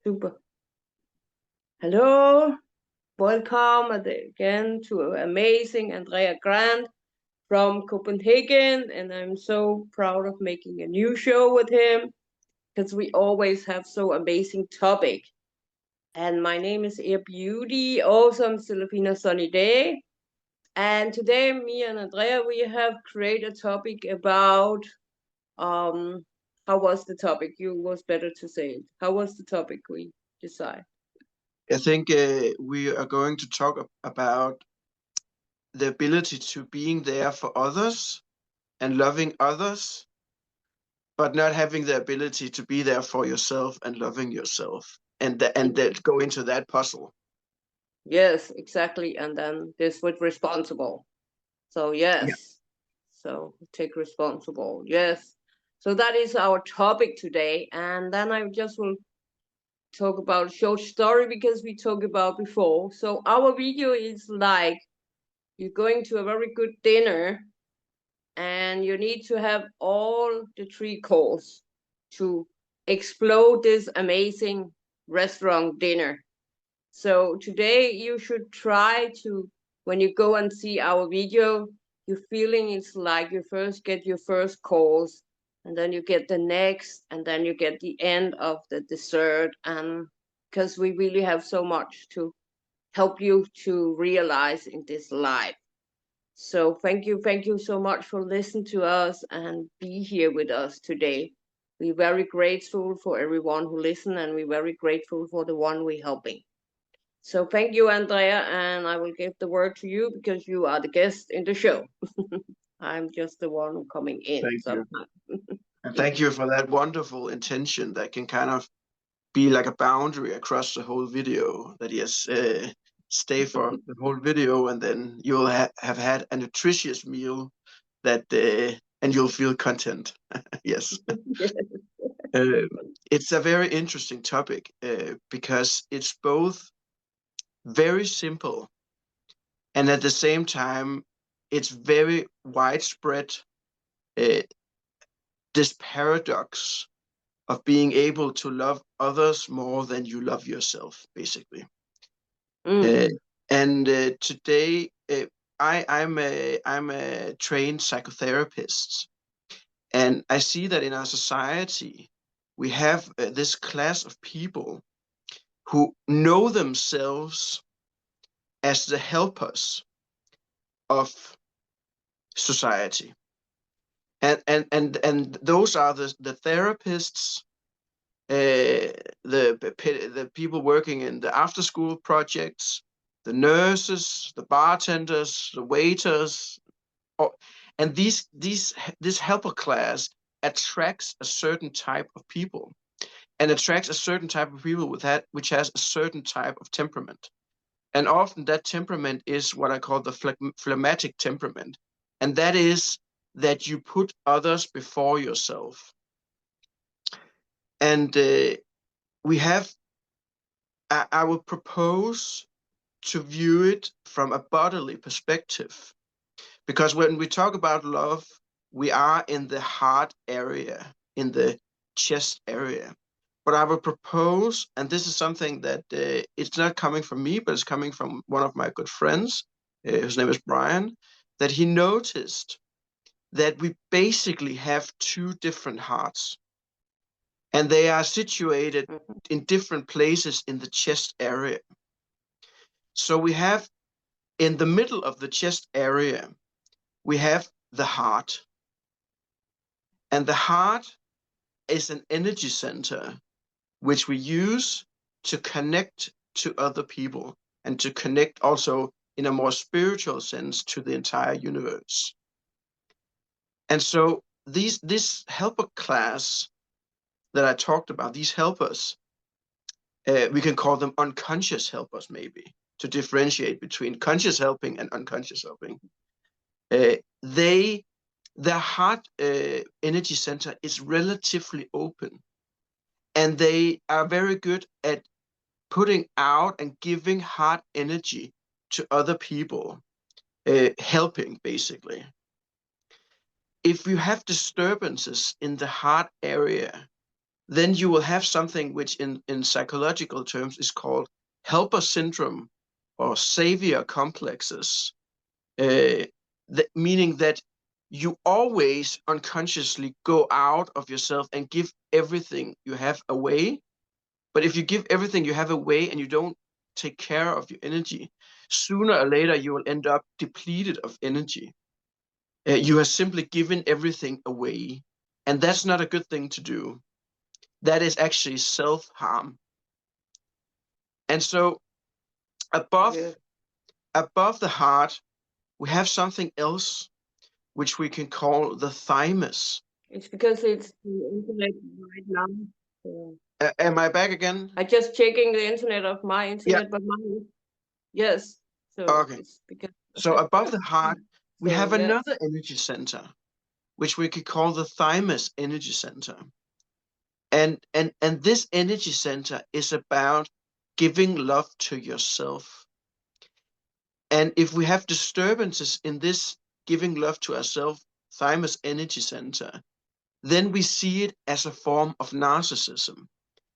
Super. Hello, welcome again to amazing Andrea Grant from Copenhagen, and I'm so proud of making a new show with him because we always have so amazing topic. And my name is Air Beauty, awesome Filipino sunny day. And today, me and Andrea, we have created a topic about how was the topic? You was better to say it. How was the topic we decide? I think we are going to talk about the ability to being there for others and loving others, but not having the ability to be there for yourself and loving yourself, and that go into that puzzle. Yes, exactly. And then this with responsible. So Yeah. yes. So take responsible. Yes. So that is our topic today. And then I just will talk about short story because we talked about before. So our video is like you're going to a very good dinner and you need to have all the three course to explode this amazing restaurant dinner. So today you should try to, when you go and see our video, your feeling is like you first get your first course, and then you get the next, and then you get the end of the dessert. And because we really have so much to help you to realize in this life. So thank you so much for listening to us and be here with us today. We're very grateful for everyone who listen, and we're very grateful for the one we're helping. So thank you, Andrea, and I will give the word to you because you are the guest in the show. I'm just the one coming in Thank you. sometimes. And Yeah. thank you for that wonderful intention that can kind of be like a boundary across the whole video. That yes, stay for the whole video, and then you'll have had a nutritious meal that, and you'll feel content. Yes. Uh, it's a very interesting topic because it's both very simple and at the same time it's very widespread. Uh, this paradox of being able to love others more than you love yourself, basically. Mm. Uh, and today, I'm a trained psychotherapist, and I see that in our society we have this class of people who know themselves as the helpers of society, and those are the therapists, the people working in the after school projects, the nurses, the bartenders, the waiters, oh, and this helper class attracts a certain type of people, and attracts a certain type of people with that which has a certain type of temperament. And often that temperament is what I call the phlegmatic temperament. And that is that you put others before yourself. And we have, I would propose to view it from a bodily perspective. Because when we talk about love, we are in the heart area, in the chest area. But I would propose, and this is something that it's not coming from me, but it's coming from one of my good friends, whose name is Brian, that he noticed that we basically have two different hearts, and they are situated Mhm. in different places in the chest area. So we have in the middle of the chest area, we have the heart, and the heart is an energy center which we use to connect to other people and to connect also in a more spiritual sense to the entire universe. And so this helper class that I talked about, these helpers, we can call them unconscious helpers, maybe, to differentiate between conscious helping and unconscious helping. They their heart energy center is relatively open, and they are very good at putting out and giving heart energy to other people, helping basically. If you have disturbances in the heart area, then you will have something which in psychological terms is called helper syndrome or savior complexes, uh, meaning that you always unconsciously go out of yourself and give everything you have away. But if you give everything you have away and you don't take care of your energy, sooner or later you will end up depleted of energy. You have simply given everything away, and that's not a good thing to do. That is actually self-harm. And so Yeah. above the heart, we have something else which we can call the thymus. It's because it's the internet right now. So Am I back again? I just checking the internet of my Yeah. internet, but mine, yes. So Okay. it's because So above the heart, we so have yes. another energy center, which we could call the thymus energy center. And this energy center is about giving love to yourself. And if we have disturbances in this giving love to ourselves, thymus energy center, then we see it as a form of narcissism,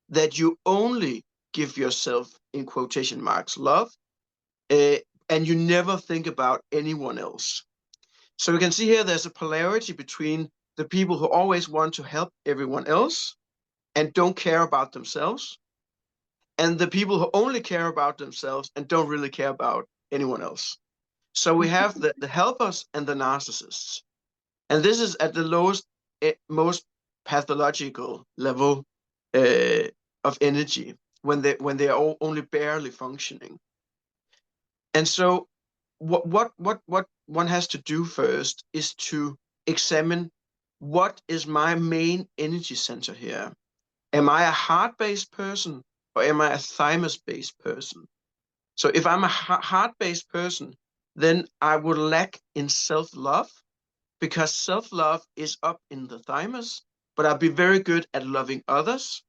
that you only give yourself, in quotation marks, love, uh, and you never think about anyone else. So we can see here there's a polarity between the people who always want to help everyone else and don't care about themselves, and the people who only care about themselves and don't really care about anyone else. So we have the helpers and the narcissists. And this is at the lowest, most pathological level uh, of energy when they are only barely functioning. And so what one has to do first is to examine what is my main energy center here. Am I a heart-based person or am I a thymus-based person? So if I'm a heart-based person, then I would lack in self-love because self-love is up in the thymus, but I'll be very good at loving others.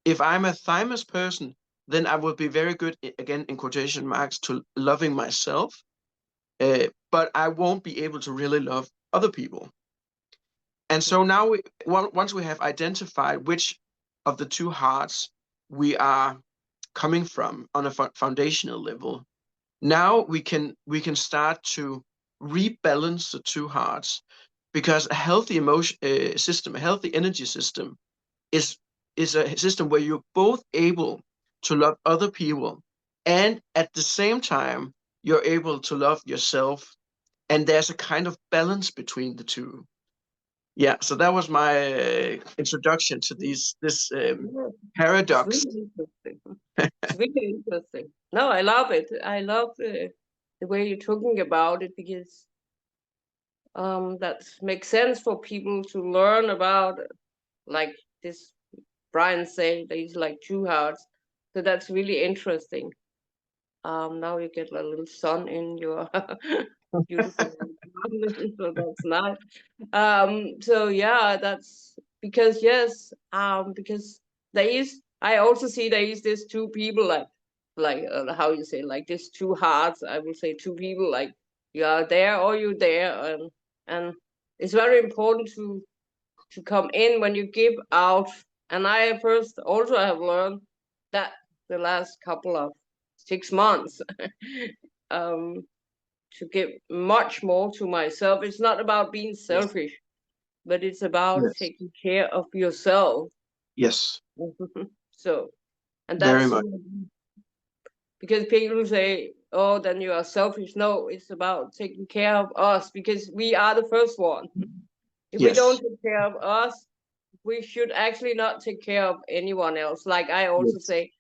If I'm a thymus person, then I will be very good, again, in quotation marks, to loving myself, but I won't be able to really love other people. And so now, once we have identified which of the two hearts we are coming from on a foundational level, now we can start to rebalance the two hearts because a healthy emotion system, a healthy energy system, is a system where you're both able to love other people and at the same time you're able to love yourself, and there's a kind of balance between the two. Yeah, so that was my introduction to this Yeah, it's paradox. really interesting. It's really interesting. No, I love it. I love the way you're talking about it because that makes sense for people to learn about, like this Brian said, there's like two hearts. So that's really interesting. Now you get a little sun in your beautiful garden, so that's nice. So yeah, that's because yes, because there is. I also see there is these two people like how you say like these two hearts. I will say two people like you are there or you're there, and it's very important to come in when you give out. And I first also have learned that the last couple of 6 months um, to give much more to myself. It's not about being Yes, selfish, but it's about yes, taking care of yourself. yes, So, and very that's much. because people say, oh, then you are selfish. No, it's about taking care of us because we are the first one. If we don't Yes, take care of us, we should actually not take care of anyone else. Like I also yes, say,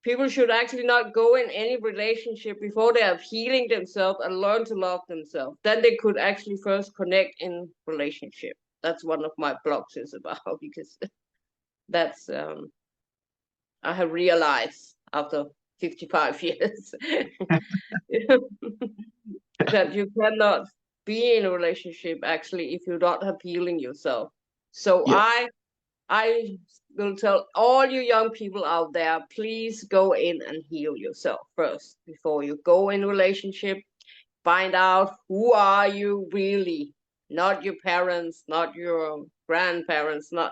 people should actually not go in any relationship before they have healing themselves and learn to love themselves. Then they could actually first connect in relationship. That's one of my blogs is about because that's I have realized after 55 years that you cannot be in a relationship actually if you don't have healing yourself. So yes, I will tell all you young people out there, please go in and heal yourself first before you go in relationship. Find out who are you really, not your parents, not your grandparents, not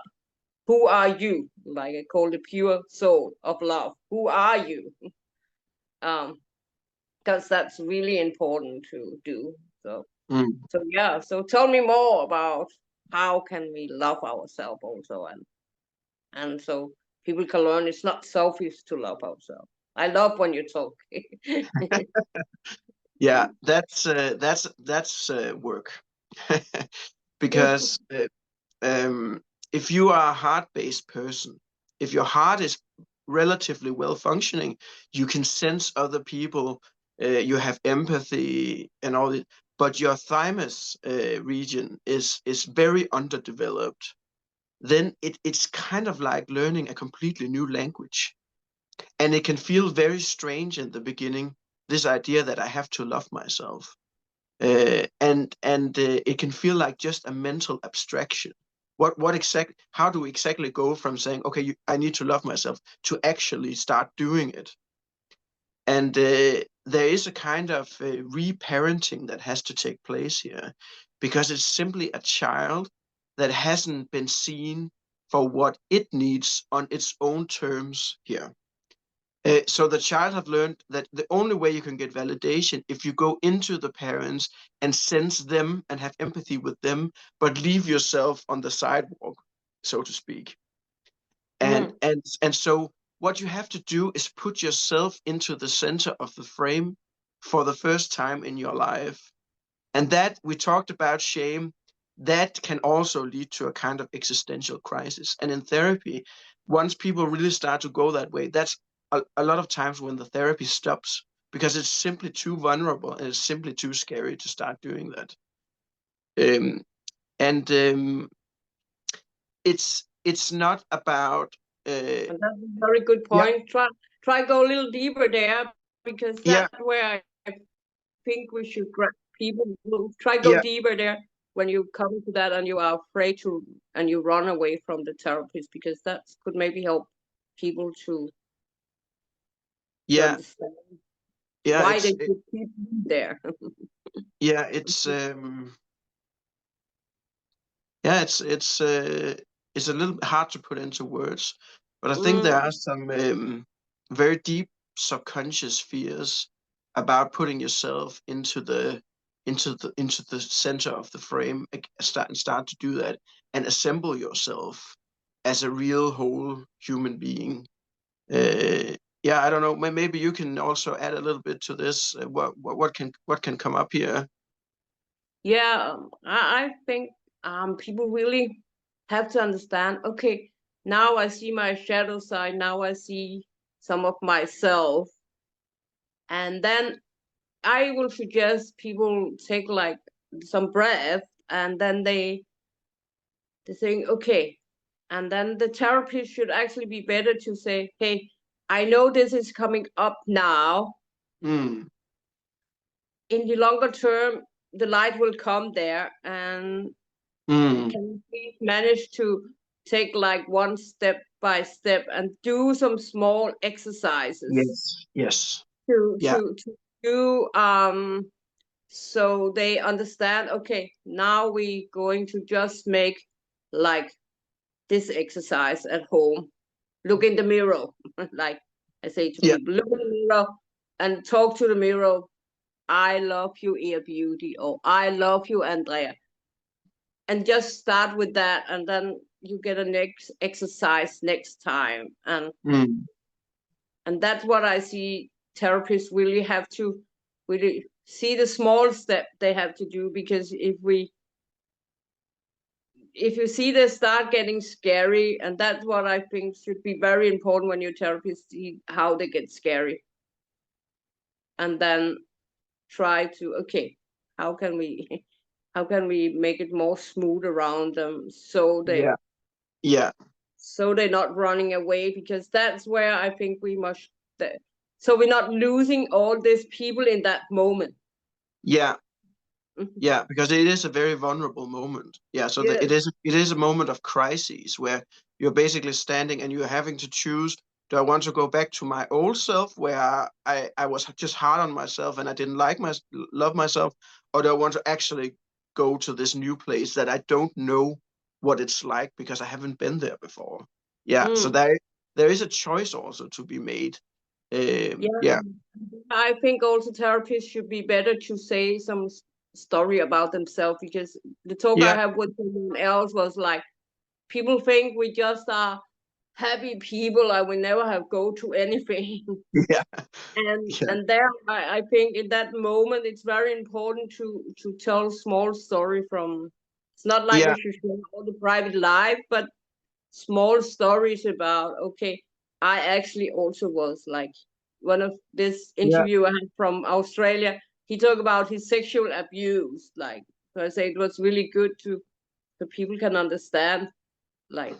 who are you? Like I call the pure soul of love. Who are you? Um, because that's really important to do. So Mm. so yeah. So tell me more about how can we love ourselves also, and so people can learn it's not selfish to love ourselves. I love when you talk. Yeah, that's work. Because if you are a heart-based person, if your heart is relatively well functioning, you can sense other people, you have empathy and all this, but your thymus region is very underdeveloped. Then it's kind of like learning a completely new language, and it can feel very strange in the beginning. This idea that I have to love myself, and it can feel like just a mental abstraction. What exactly? How do we exactly go from saying, okay, I need to love myself, to actually start doing it? And there is a kind of reparenting that has to take place here, because it's simply a child that hasn't been seen for what it needs on its own terms here. So the child have learned that the only way you can get validation if you go into the parents and sense them and have empathy with them, but leave yourself on the sidewalk, so to speak. And Mm. and and so what you have to do is put yourself into the center of the frame for the first time in your life. And that we talked about shame, that can also lead to a kind of existential crisis. And in therapy, once people really start to go that way, that's a lot of times when the therapy stops, because it's simply too vulnerable and it's simply too scary to start doing that. Um, and it's not about And that's a very good yeah, point. Try go a little deeper there because that's yeah, where I think we should people will try go yeah, deeper there when you come to that and you are afraid to and you run away from the therapist because that could maybe help people to yeah, understand yeah. why they should keep there. Yeah, it's a little hard to put into words, but I think there Mm, are some very deep subconscious fears about putting yourself into the center of the frame, start to do that and assemble yourself as a real whole human being. Yeah, I don't know. Maybe you can also add a little bit to this. What can come up here? yeah, I think people really have to understand. Okay, now I see my shadow side. Now I see some of myself, and then I will suggest people take like some breath and then they think, okay. And then the therapist should actually be better to say, hey, I know this is coming up now. Mm, In the longer term, the light will come there. And mm. can you please manage to take like one step by step and do some small exercises Yes, yes. to Yeah, to to do so they understand, okay, now we going to just make like this exercise at home. Look in the mirror, like I say to yeah, people, look in the mirror and talk to the mirror. I love you, Ear Beauty, or I love you, Andrea. And just start with that, and then you get a next exercise next time. mm, And that's what I see therapists really have to really see the small step they have to do because if you see they start getting scary, and that's what I think should be very important when your therapist see how they get scary, and then try to okay, how can we how can we make it more smooth around them yeah, yeah, so they're not running away because that's where I think we must so we're not losing all these people in that moment. yeah, Mhm. yeah, because it is a very vulnerable moment. Yeah, so Yes. it is a moment of crisis where you're basically standing and you're having to choose, do I want to go back to my old self where I was just hard on myself and I didn't love myself, or do I want to actually go to this new place that I don't know what it's like because I haven't been there before. Yeah, so Mm. there is a choice also to be made. Yeah, Yeah, I think also therapists should be better to say some story about themselves, because the talk I yeah, had with someone else was like, people think we just are happy people and we never have go to anything. yeah, and yeah, and there I think in that moment it's very important to tell small story from. It's not like yeah, we should share all the private life, but small stories about, okay, I actually also was like, one of this yeah, interview I had from Australia, he talked about his sexual abuse, like, so I say it was really good to, so people can understand, like,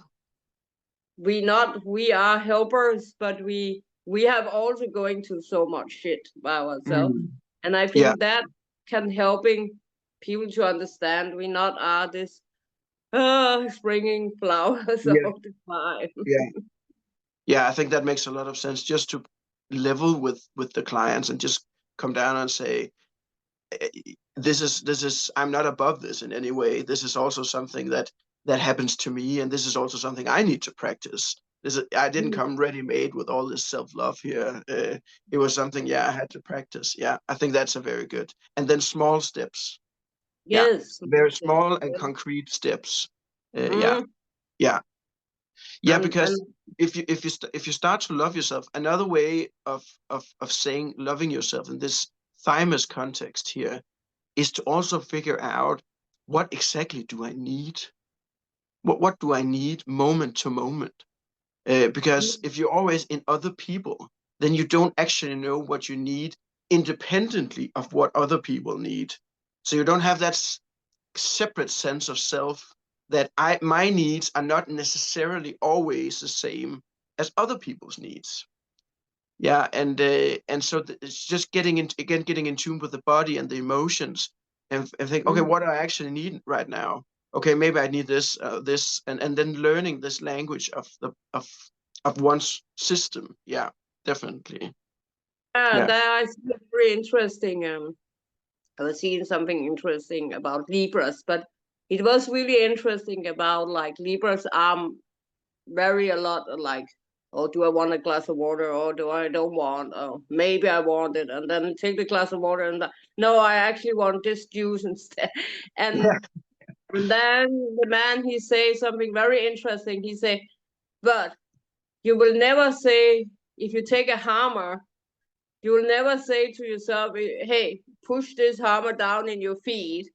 we are helpers, but we have also going to so much shit by ourselves. mm, And I yeah, think that can helping people to understand we not are this springing flowers yeah, all the time. yeah. Yeah, I think that makes a lot of sense. Just to level with the clients and just come down and say, this is I'm not above this in any way. This is also something that happens to me, and this is also something I need to practice. I didn't come ready made with all this self love here. It was something, yeah, I had to practice. Yeah, I think that's a very good. And then small steps. Yeah, Yes. very small and concrete steps. Yeah, Mm, yeah, yeah. Because and if you start to love yourself, another way of saying loving yourself in this thymus context here is to also figure out what exactly do I need? What do I need moment to moment? Because if you're always in other people, then you don't actually know what you need independently of what other people need. So you don't have that separate sense of self that my needs are not necessarily always the same as other people's needs. Yeah, and so it's just getting in tune with the body and the emotions, and think, okay, mm, what do I actually need right now? Okay, maybe I need this, and then learning this language of one's system. Yeah, definitely. yeah, Yeah, that is very interesting. I was seeing something interesting about Libras, but it was really interesting about like Libras are very a lot like, oh, do I want a glass of water, or do I don't want? Oh, maybe I want it, and then take the glass of water, and no, I actually want this juice instead. yeah, And then the man, he say something very interesting. He say, but you will never say, if you take a hammer, you will never say to yourself, hey, push this hammer down in your feet.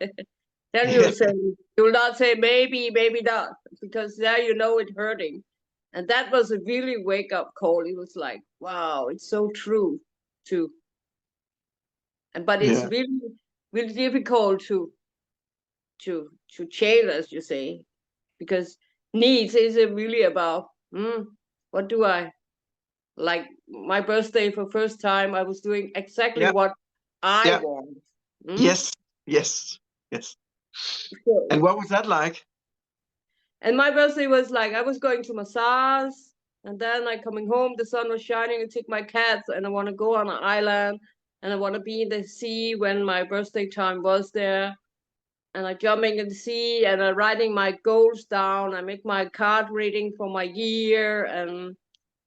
Then yeah, you will not say maybe, maybe not, because there you know it hurting. And that was a really wake up call. It was like, wow, it's so true too. And but it's yeah, really, really difficult to change, as you say, because needs is really about, what do I like? My birthday, for first time I was doing exactly yeah, what I yeah. want. Mm? Yes, yes, yes. So, And what was that like? and my birthday was like, I was going to massage, and then I coming home, the sun was shining, I take my cats and I want to go on an island, and I want to be in the sea when my birthday time was there. And I jumping in the sea and I writing my goals down. I make my card reading for my year and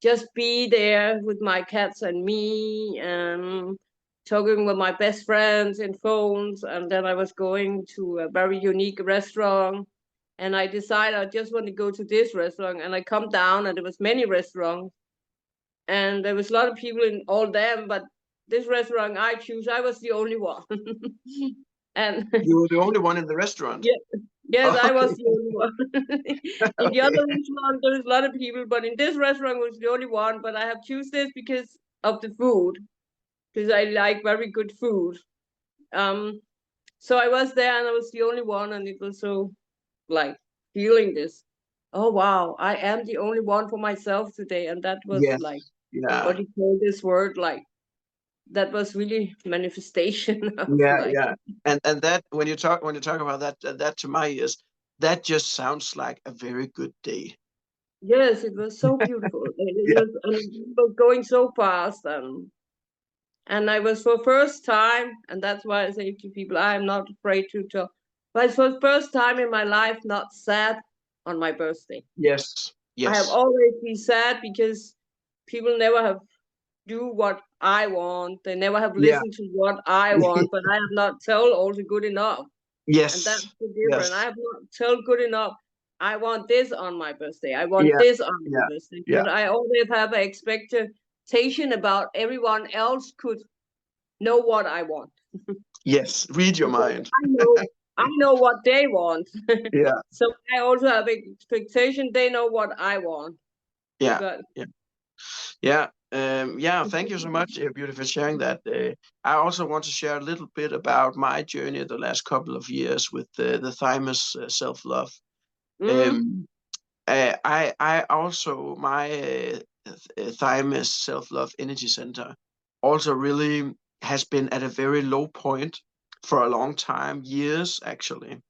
just be there with my cats and me and talking with my best friends in phones. And then I was going to a very unique restaurant. And I decided I just want to go to this restaurant. And I come down and there was many restaurants. And there was a lot of people in all them, but this restaurant I choose, I was the only one. And You were the only one in the restaurant. yeah, yes, I Okay, was the only one. In the other okay. restaurant, there's a lot of people, but in this restaurant was the only one. But I have choose this because of the food, because I like very good food. Um, so I was there, and I was the only one, and it was so like feeling this. Oh wow, I am the only one for myself today, and that was Yes, like, what yeah, do you call this word? Like, that was really manifestation of yeah, like, yeah. And that when you talk about that to my ears, that just sounds like a very good day. yes, it was so beautiful. It Yeah, was, and it was going so fast, and I was for first time, and that's why I say to people, I am not afraid to talk. But it's for the first time in my life not sad. on my birthday. Yes. I have Yes. always been sad because people never have do what I want. They never have Yeah. listened to what I want, but I have not told also good enough. And that's Yes. the difference. I Yes. have not told good enough. I want this on my birthday. I want Yeah. this on my Yeah. birthday. Yeah. Because I always have an expectation about everyone else could know what I want. Yes. Read your Because mind. I know what they want. Yeah. So I also have expectation they know what I want. Yeah. But Yeah. Yeah. Yeah. Thank you so much, Beauty, for sharing that. I also want to share a little bit about my journey the last couple of years with the thymus self-love. mm, Um, I also my thymus self-love energy center also really has been at a very low point for a long time, years actually,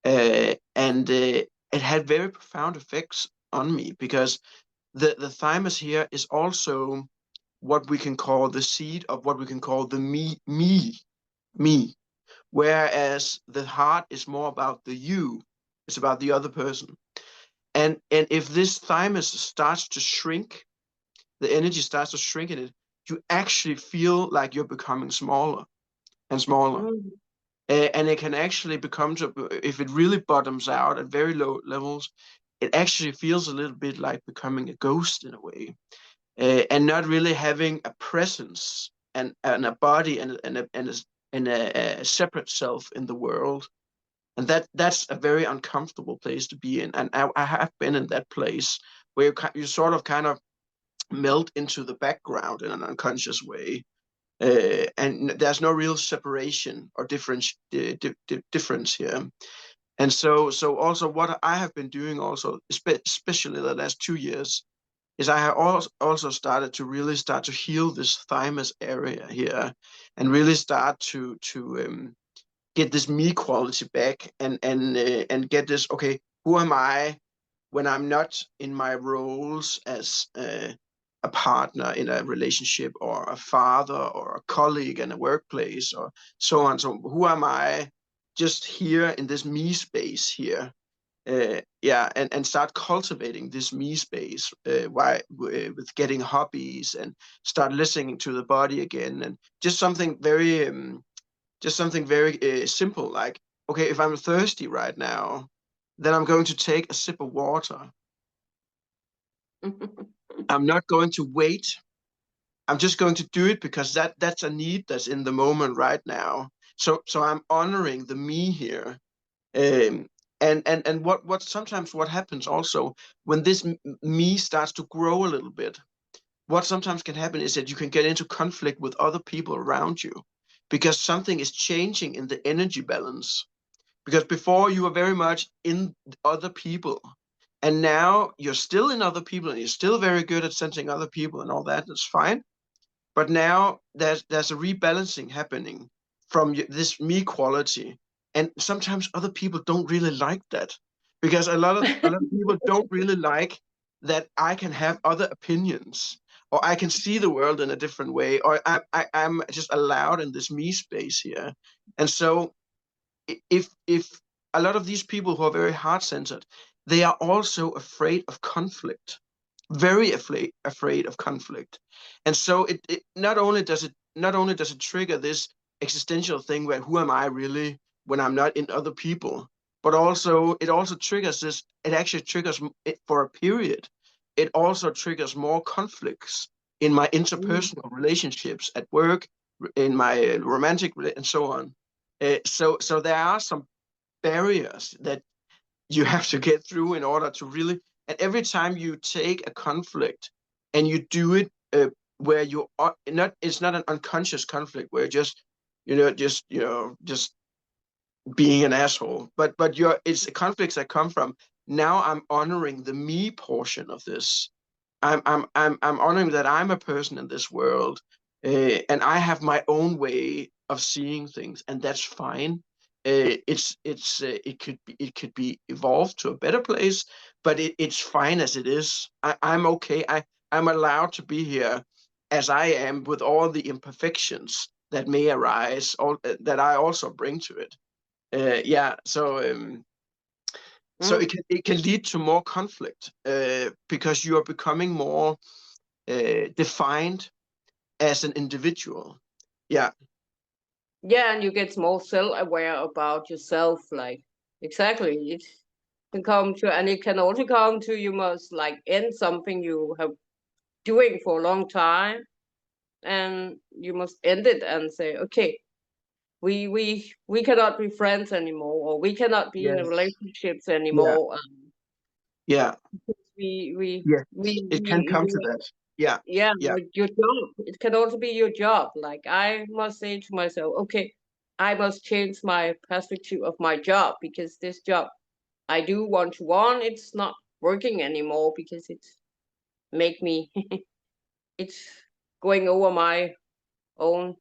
and it had very profound effects on me because the thymus here is also what we can call the seed of what we can call the me, whereas the heart is more about the you, it's about the other person. And if this thymus starts to shrink, the energy starts to shrink in it, you actually feel like you're becoming smaller and smaller. mm, And it can actually become to, if it really bottoms out at very low levels, it actually feels a little bit like becoming a ghost in a way, and not really having a presence and a body and a separate self in the world. And that's a very uncomfortable place to be in. And I have been in that place where you sort of kind of melt into the background in an unconscious way. And there's no real separation or difference here. And so also what I have been doing also, especially the last 2 years, is I have also started to really start to heal this thymus area here, and really start to get this me quality back, and get this, okay, who am I when I'm not in my roles as a partner in a relationship, or a father, or a colleague in a workplace, or so on. So who am I just here in this me space here? Yeah, and start cultivating this me space, with getting hobbies, and start listening to the body again, and just something very simple, like, okay, if I'm thirsty right now, then I'm going to take a sip of water. I'm not going to wait. I'm just going to do it because that's a need that's in the moment right now. So I'm honoring the me here. Um, and what sometimes what happens also when this me starts to grow a little bit, what sometimes can happen is that you can get into conflict with other people around you because something is changing in the energy balance. Because before you were very much in other people, and now you're still in other people, and you're still very good at sensing other people and all that. That's fine. But now there's a rebalancing happening from this me quality, and sometimes other people don't really like that, because a lot of people don't really like that I can have other opinions, or I can see the world in a different way, or I'm just allowed in this me space here. And so if a lot of these people who are very heart centered, they are also afraid of conflict, very afraid of conflict. And so it not only does it trigger this existential thing where who am I really when I'm not in other people, but also it also triggers this. It actually triggers it for a period. It also triggers more conflicts in my interpersonal relationships at work, in my and so on. So there are some barriers that you have to get through in order to really. And every time you take a conflict and you do it, where you are not, it's not an unconscious conflict where just being an asshole, but it's conflicts that come from, now I'm honoring the me portion of this. I'm honoring that I'm a person in this world, and I have my own way of seeing things, and that's fine. It could be evolved to a better place, but it's fine as it is. I'm okay. I'm allowed to be here as I am, with all the imperfections that may arise, all that I also bring to it. Yeah. So So Mm. it can lead to more conflict because you are becoming more defined as an individual. Yeah, Yeah, and you get more self-aware about yourself. Like exactly, it can come to, and it can also come to you must like end something you have doing for a long time, and you must end it and say, okay, we cannot be friends anymore, or we cannot be in yes, relationships yeah, anymore. yeah, We we yes. we It can we, come to we that. Yeah, yeah, yeah, like your job. It can also be your job. Like I must say to myself, okay, I must change my perspective of my job because this job I do one-to-one, it's not working anymore because it's make me it's going over my own,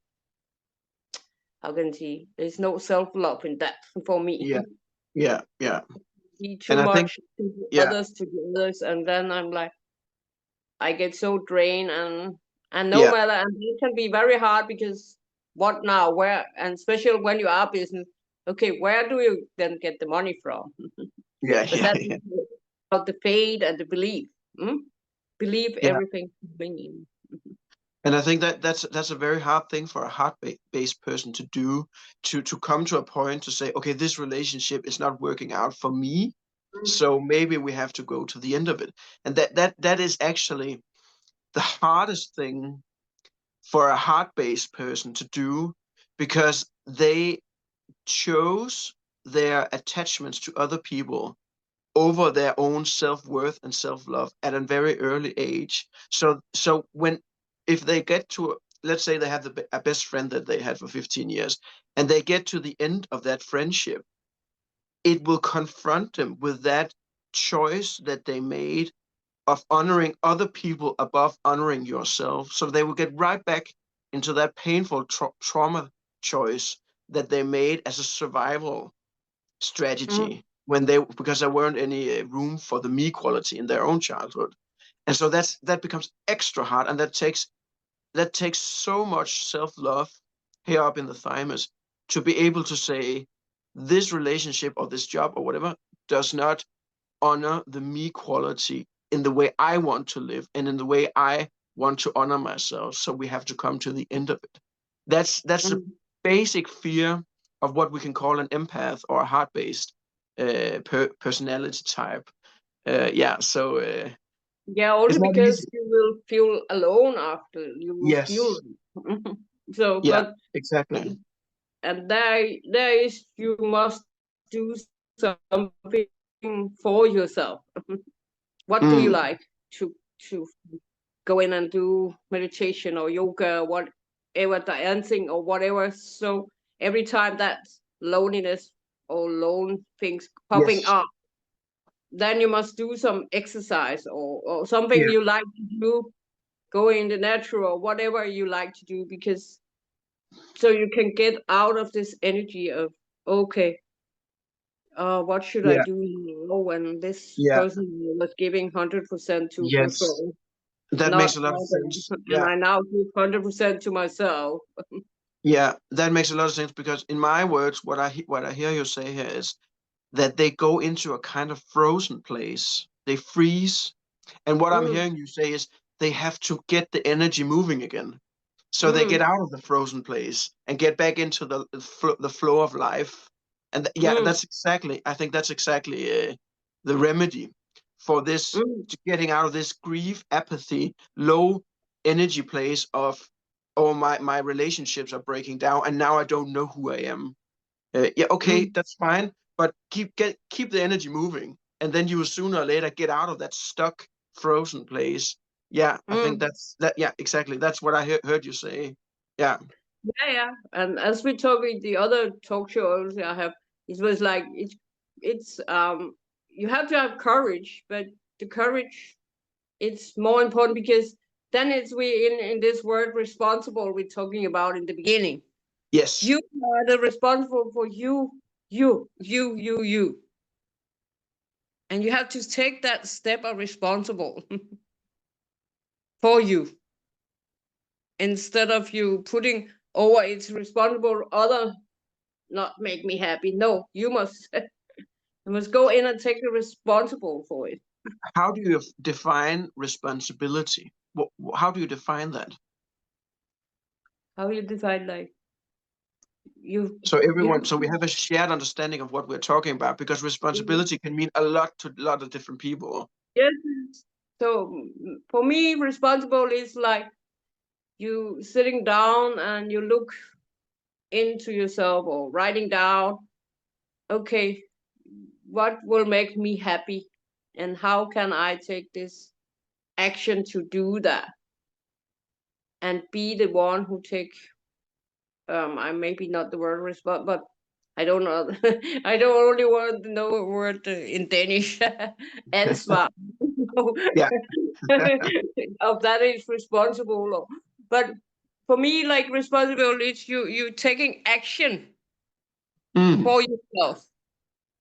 how can I see, there's no self-love in that for me. yeah, yeah, yeah. Be too And I think, much yeah, to others, and then I'm like I get so drained, and no yeah, matter, and it can be very hard because what now, where, and especially when you are business, okay, where do you then get the money from? yeah, But yeah, that's yeah, about the faith and the belief. Hmm? Believe yeah. everything coming in. And I think that that's a very hard thing for a heart-based person to do, to come to a point to say, okay, this relationship is not working out for me, so maybe we have to go to the end of it. And that is actually the hardest thing for a heart-based person to do because they chose their attachments to other people over their own self-worth and self-love at a very early age. So when if they get to, let's say they have a best friend that they had for 15 years and they get to the end of that friendship, it will confront them with that choice that they made of honoring other people above honoring yourself. So they will get right back into that painful trauma choice that they made as a survival Mm, strategy when they because there weren't any room for the me quality in their own childhood. And so that becomes extra hard, and that takes so much self-love here up in the thymus to be able to say this relationship or this job or whatever does not honor the me quality in the way I want to live and in the way I want to honor myself. So we have to come to the end of it. That's a mm. basic fear of what we can call an empath or a heart-based personality type. Yeah, so Yeah, it's also not because easy. you will feel alone after you will feel Yes. so, Yeah. but Exactly. and there is you must do something for yourself. What do you like Mm. to go in and do meditation or yoga, whatever, dancing or whatever? So every time that loneliness or lone things popping Yes. up, then you must do some exercise or something Yeah. you like to do, go in the natural or whatever you like to do, because so you can get out of this energy of, okay, what should I Yeah. do now when this Yeah. person was giving 100% to Yes. fulfill, That not makes a lot of sense. and Yeah. I now give 100% to myself. Yeah. That makes a lot of sense because in my words, what I hear you say here is that they go into a kind of frozen place. They freeze. And what I'm Mm, hearing you say is they have to get the energy moving again. So they get mm, out of the frozen place and get back into the flow of life. And yeah, mm, I think that's exactly the remedy for this, mm, to getting out of this grief, apathy, low energy place of, oh, my relationships are breaking down and now I don't know who I am. Yeah, okay, mm, that's fine, but keep the energy moving, and then you will sooner or later get out of that stuck, frozen place. Yeah, I think mm. that's that. Yeah, exactly. That's what I heard you say. Yeah. Yeah, yeah. And as we talk with the other talk shows I have, it was like it's you have to have courage, but the courage, it's more important because then it's we in this word responsible we're talking about in the beginning. Yes. You are the responsible for you, and you have to take that step of responsible for you instead of you putting over it's responsible other not make me happy. No, you must You must go in and take the responsible for it. How do you define responsibility? How do you define that? How you decide, like, you So you everyone, so we have a shared understanding of what we're talking about, because Mhm. responsibility can mean a lot to a lot of different people. Yes. So for me, responsible is like you sitting down and you look into yourself or writing down, okay, what will make me happy and how can I take this action to do that and be the one who take I maybe not the word response, but I don't know. I don't only want to know a word in Danish. Ansvar. Yeah. Of that is responsible. But for me, like responsible is you taking action Mm, for yourself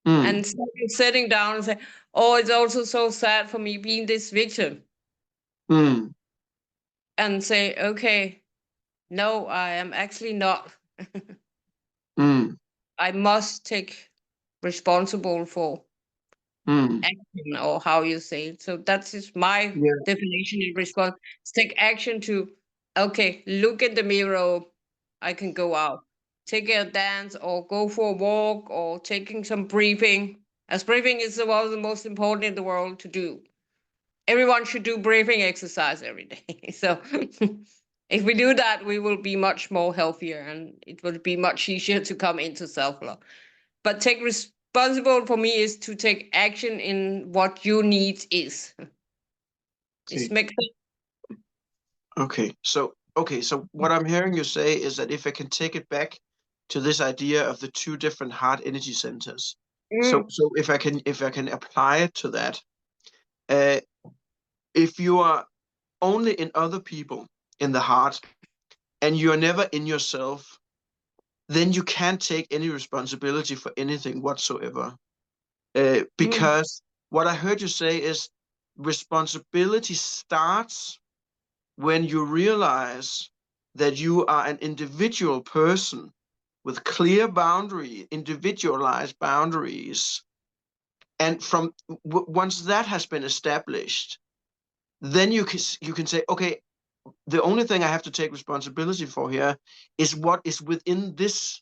mm, and sitting down and say, oh, it's also so sad for me being this victim, mm, and say, okay, no, I am actually not. mm, I must take responsible for mm. action, or how you say it. So that's just my Yeah. definition in response. Take action to, okay, look in the mirror. I can go out, take a dance, or go for a walk, or taking some breathing. As breathing is one of the most important in the world to do. Everyone should do breathing exercise every day. So if we do that, we will be much more healthier, and it will be much easier to come into self love. But take responsible for me is to take action in what your needs is. This Okay. makes sense. Okay. So what I'm hearing you say is that if I can take it back to this idea of the two different heart energy centers. So Mm, so if I can apply it to that, uh, if you are only in other people in the heart and you are never in yourself, then you can't take any responsibility for anything whatsoever. mm, Because what I heard you say is responsibility starts when you realize that you are an individual person with clear boundary, individualized boundaries. And once that has been established, then you can say, okay, the only thing I have to take responsibility for here is what is within this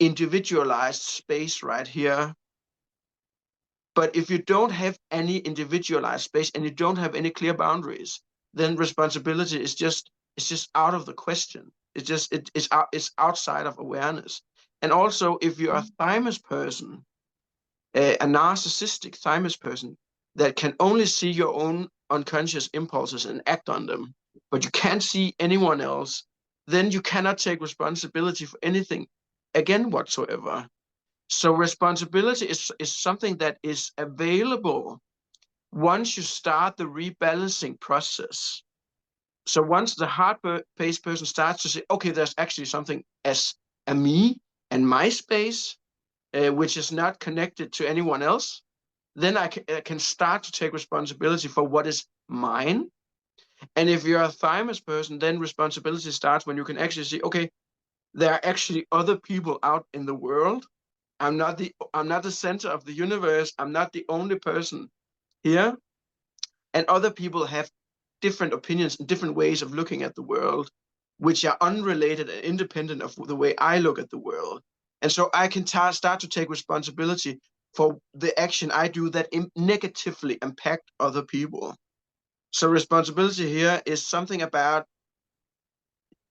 individualized space right here. But if you don't have any individualized space and you don't have any clear boundaries, then responsibility is just out of the question. It's outside of awareness. And also, if you're a thymus person, a narcissistic thymus person that can only see your own unconscious impulses and act on them, but you can't see anyone else, then you cannot take responsibility for anything again whatsoever. So responsibility is something that is available once you start the rebalancing process. So once the heart-based person starts to say, okay, there's actually something as a me and my space, which is not connected to anyone else, then I can start to take responsibility for what is mine. And if you're a thymus person, then responsibility starts when you can actually see, okay, there are actually other people out in the world. I'm not the center of the universe. I'm not the only person here. And other people have different opinions and different ways of looking at the world, which are unrelated and independent of the way I look at the world. And so I can start to take responsibility for the action I do that negatively impact other people. So responsibility here is something about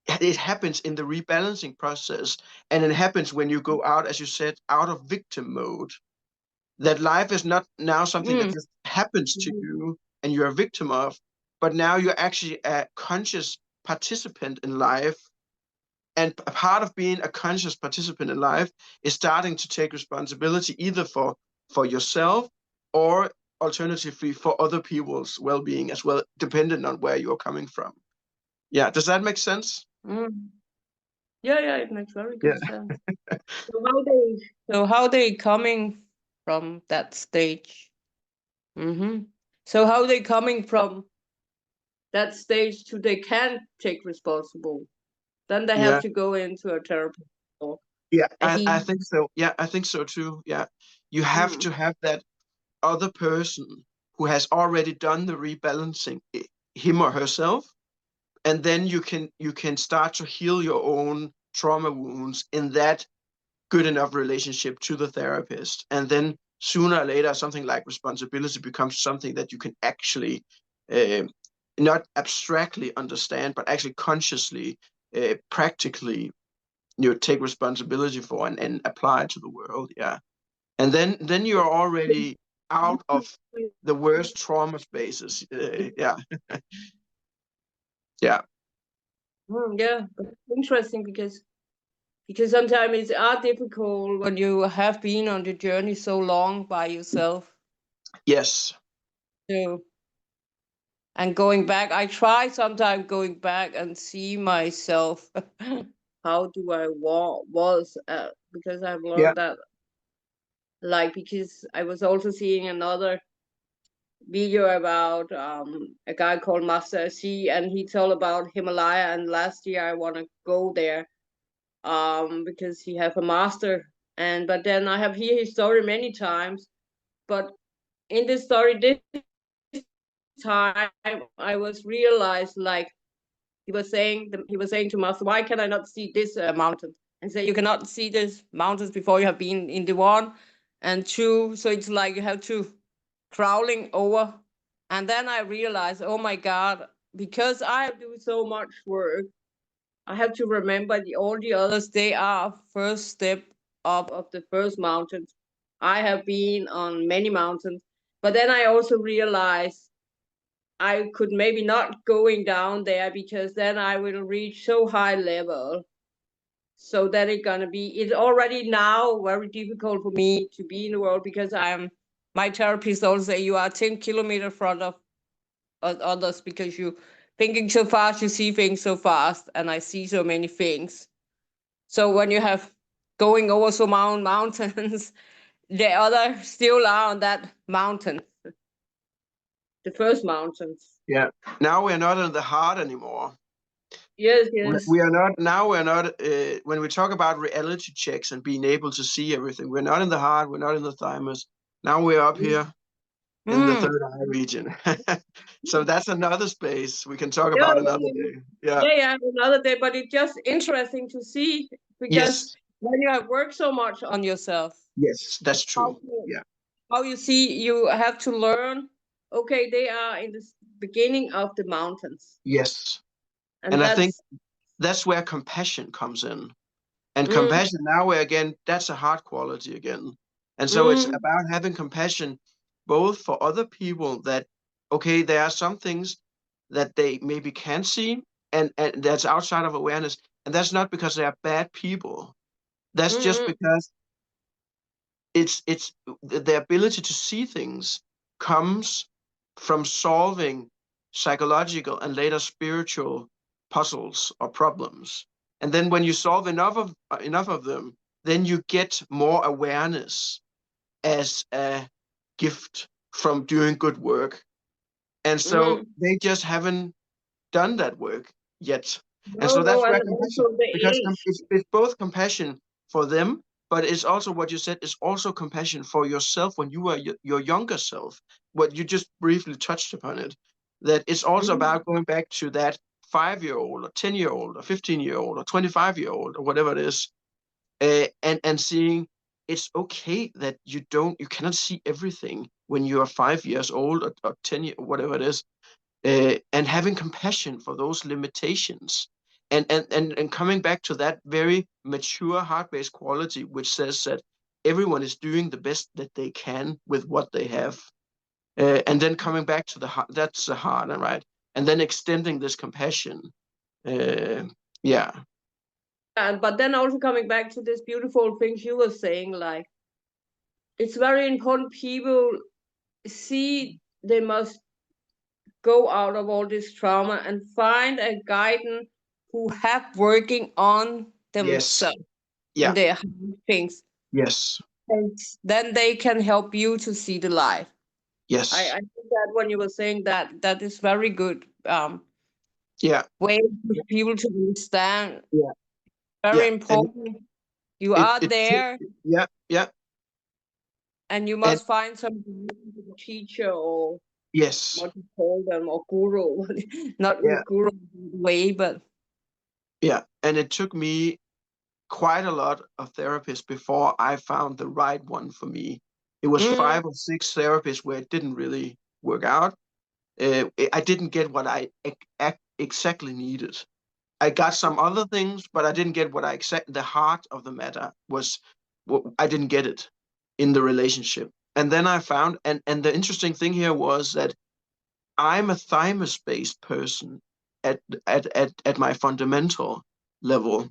it happens in the rebalancing process, and it happens when you go out, as you said, out of victim mode. That life is not now something that mm, just happens to mm, you and you're a victim of, but now you're actually a conscious participant in life. And a part of being a conscious participant in life is starting to take responsibility either for yourself or alternatively for other people's well-being as well, depending on where you're coming from. Yeah, does that make sense? mm. Yeah, yeah, it makes very Yeah. good sense. So how they coming from that stage? Mm-hmm. So how they coming from that stage to they can take responsible? Then they have Yeah. to go into a therapy. Yeah, And I think so. Yeah, I think so too. Yeah. You have mm, to have that other person who has already done the rebalancing, him or herself, and then you can start to heal your own trauma wounds in that good enough relationship to the therapist. And then sooner or later, something like responsibility becomes something that you can actually uh, not abstractly understand, but actually consciously, practically, take responsibility for and apply to the world. Yeah. And then you're already out of the worst trauma spaces. Yeah. Yeah. yeah, but it's interesting because sometimes it's difficult when you have been on the journey so long by yourself. Yes. So, and going back, I try sometimes going back and see myself. How do I was because I've Yeah. learned that, like, because I was also seeing another video about a guy called Master C, and he told about Himalaya. And last year I want to go there because he have a master. And but then I have heard his story many times. But in this story this time, I was realized, like, he was saying to Master, why can I not see this mountain? And say, you cannot see these mountains before you have been in the one and two. So it's like you have to crawling over. And then I realized, oh my God, because I have do so much work, I have to remember all the others. They are first step up of the first mountains. I have been on many mountains, but then I also realized I could maybe not going down there because then I will reach so high level. So that it's already now very difficult for me to be in the world because my therapist also say you are 10 kilometers front of others because you thinking so fast, you see things so fast, and I see so many things. So when you have going over so mountains, the other still are on that mountain, the first mountains. Yeah. Now we're not in the heart anymore. Yes, We yes. we are not now. We're not when we talk about reality checks and being able to see everything. We're not in the heart. We're not in the thymus. Now we're up here in the Mm. third eye region. So that's another space we can talk Yeah, about yeah, another day. Yeah. yeah, yeah, another day. But it's just interesting to see because Yes. when you have worked so much on yourself, Yes. That's how true. you, Yeah. how you see you have to learn. Okay, they are in the beginning of the mountains, Yes. and And I think that's that's where compassion comes in. And mm, compassion, now we're again, that's a heart quality again. And so it's mm, about having compassion both for other people that, okay, there are some things that they maybe can't see, and that's outside of awareness. And that's not because they are bad people. That's just mm, because it's the ability to see things comes from solving psychological and later spiritual puzzles or problems. And then when you solve enough of them, then you get more awareness as a gift from doing good work. And so mm. they just haven't done that work yet. And No, so no, that's and where compassion, also the because age. it's both compassion for them, but it's also what you said is also compassion for yourself when you are your younger self. What you just briefly touched upon it, that it's also Mm, about going back to that 5-year-old or 10-year-old or 15-year-old or 25-year-old or whatever it is, and seeing it's okay that you cannot see everything when you are 5 years old or 10 years, whatever it is, and having compassion for those limitations, and coming back to that very mature heart-based quality which says that everyone is doing the best that they can with what they have, and then coming back to the heart, that's the heart, right? And then extending this compassion. uh, yeah. and but then also coming back to this beautiful things you were saying, like it's very important people see they must go out of all this trauma and find a guidance who have working on Yes. themselves in Yeah. their things, Yes. and then they can help you to see the light. I Yes. think that when you were saying that, that is very good Yeah. way for people to understand. Yeah. Very Yeah. And important. You it are it took, there, yeah, yeah. and you And must find some teacher or yes, what you call them, or guru. Not yeah, guru way, but yeah. And it took me quite a lot of therapists before I found the right one for me. It was mm, 5 or 6 therapists where it didn't really work out. I didn't get what I exactly needed. I got some other things, but I didn't get what I exact. The heart of the matter was, I didn't get it in the relationship. And then I found, and the interesting thing here was that I'm a thymus-based person at at my fundamental level.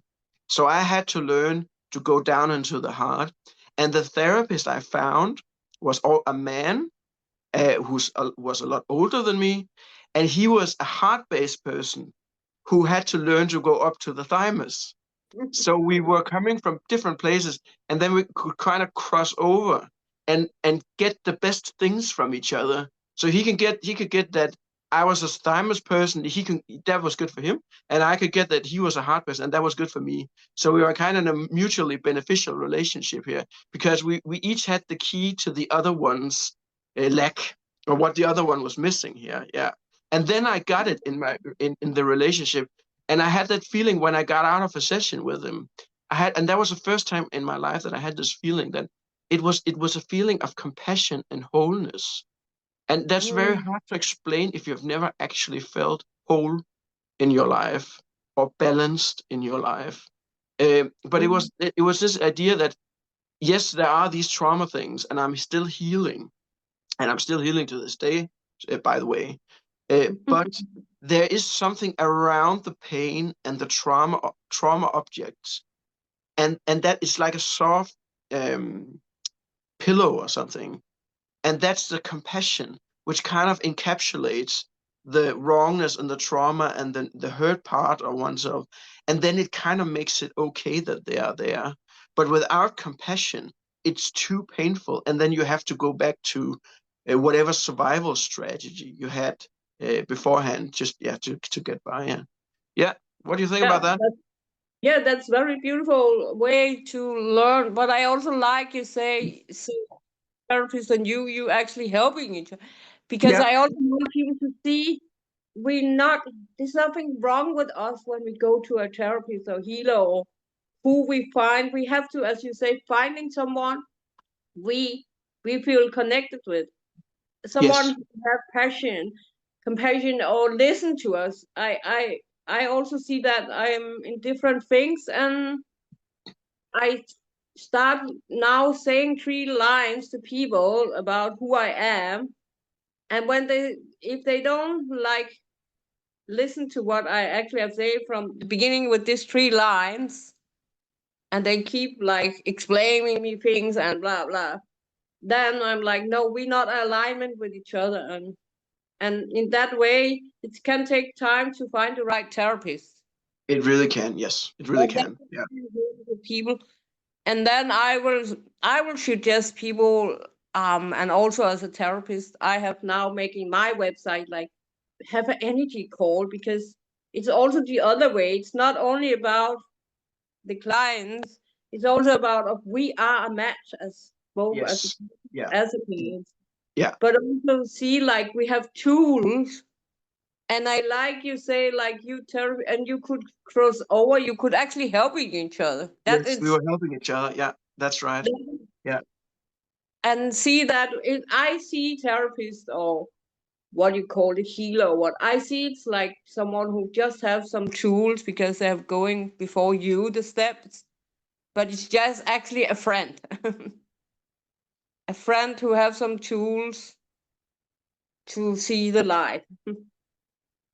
So I had to learn to go down into the heart. And the therapist I found was a man was a lot older than me, and he was a heart-based person who had to learn to go up to the thymus. So we were coming from different places, and then we could kind of cross over and get the best things from each other. So he could get that I was a thymus person, he can that was good for him, and I could get that he was a heart person, and that was good for me. So we were kind of in a mutually beneficial relationship here because we each had the key to the other one's lack or what the other one was missing here. Yeah, and then I got it in my in the relationship, and I had that feeling when I got out of a session with him. And that was the first time in my life that I had this feeling that it was a feeling of compassion and wholeness. And that's very mm, hard to explain if you've never actually felt whole in your life or balanced in your life. But mm, it was this idea that yes, there are these trauma things, and I'm still healing, and I'm still healing to this day, by the way. But there is something around the pain and the trauma objects, and that is like a soft um, pillow or something, and that's the compassion which kind of encapsulates the wrongness and the trauma and the hurt part of oneself, and then it kind of makes it okay that they are there. But without compassion, it's too painful, and then you have to go back to whatever survival strategy you had beforehand, just yeah, to get by. Yeah, yeah. What do you think yeah, about that? yeah, that's very beautiful way to learn. But I also like you say, so therapist and you actually helping each other, because Yeah. I also want people to see we not there's nothing wrong with us when we go to a therapist or healer or who we find. We have to, as you say, finding someone we we feel connected with, someone Yes. who have passion, compassion, or listen to us. I also see that I'm in different things, and I start now saying 3 lines to people about who I am. And when they, if they don't like listen to what I actually have said from the beginning with these 3 lines, and they keep like explaining me things and blah blah, then I'm like, no, we're not in alignment with each other. And in that way, it can take time to find the right therapist. It really can. Yes, it really And then can. Yeah. with people, and then I will suggest people, and also as a therapist I have now making my website like have an energy call, because it's also the other way. It's not only about the clients, it's also about if we are a match as both Yes. Yeah. as a client, Yeah. but also see like we have tools. And I like you say like you therapy, and you could cross over, you could actually helping each other. That Yes, we is, were helping each other. Yeah, that's right. Yeah. and see that I see therapists or what you call it, healer or what I see, it's like someone who just have some tools because they have going before you the steps, but it's just actually a friend. A friend who have some tools to see the light, Mm.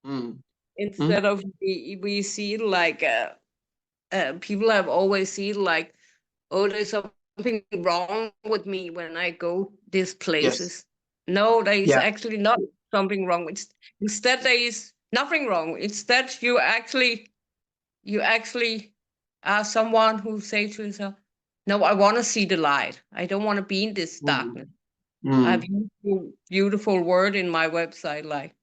Mm. instead of we see it like people have always seen like, oh, there's something wrong with me when I go these places. Yes. No, there is Yeah. actually not something wrong. Instead there is nothing wrong. Instead you actually are someone who say to yourself, no, I want to see the light. I don't want to be in this Mm. darkness. I have Mm. beautiful, beautiful word in my website, like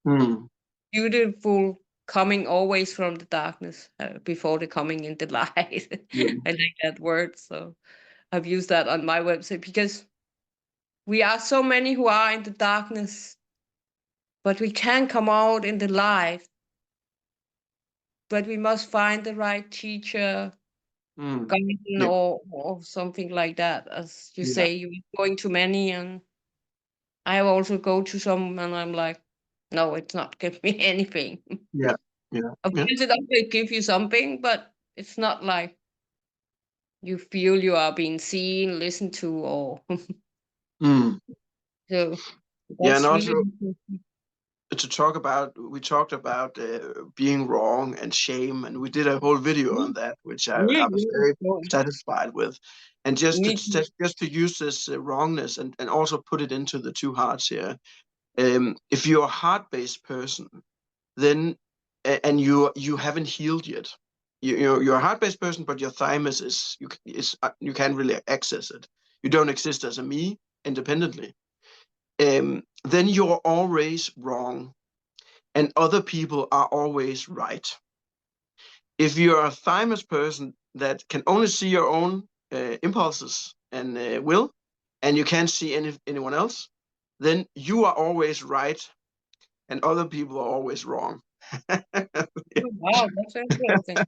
Mm. beautiful. coming always from the darkness before the coming in the light. Mm. I like that word, so I've used that on my website because we are so many who are in the darkness, but we can come out in the light. But we must find the right teacher, Mm. guardian, Yeah. or something like that. As you Yeah. say, you're going to many, and I also go to some, and I'm like, no, it's not give me anything. Yeah. Yeah. Of Yeah. course, it will give you something, but it's not like you feel you are being seen, listened to, or Mm. so. Yeah. And That's really also interesting. we talked about being wrong and shame, and we did a whole video on that, which I Really, was really very important. satisfied with. And Me too. just to use this wrongness and also put it into the two hearts here. If you're a heart-based person, then and you haven't healed yet. You're a heart-based person, but your thymus is you can't really access it. You don't exist as a me independently. Then you're always wrong, and other people are always right. If you're a thymus person that can only see your own impulses and will, and you can't see anyone else, then you are always right, and other people are always wrong. Oh, wow, that's interesting.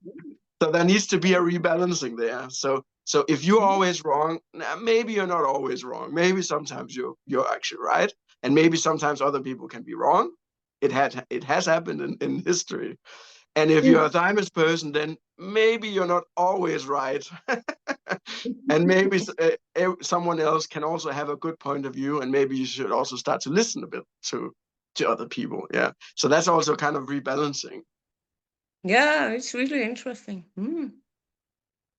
So there needs to be a rebalancing there. So if you're always wrong, maybe you're not always wrong. Maybe sometimes you're actually right, and maybe sometimes other people can be wrong. It has happened in history. And if you're a thymus person, then maybe you're not always right, and maybe someone else can also have a good point of view, and maybe you should also start to listen a bit to other people. Yeah. So that's also kind of rebalancing. Yeah, it's really interesting.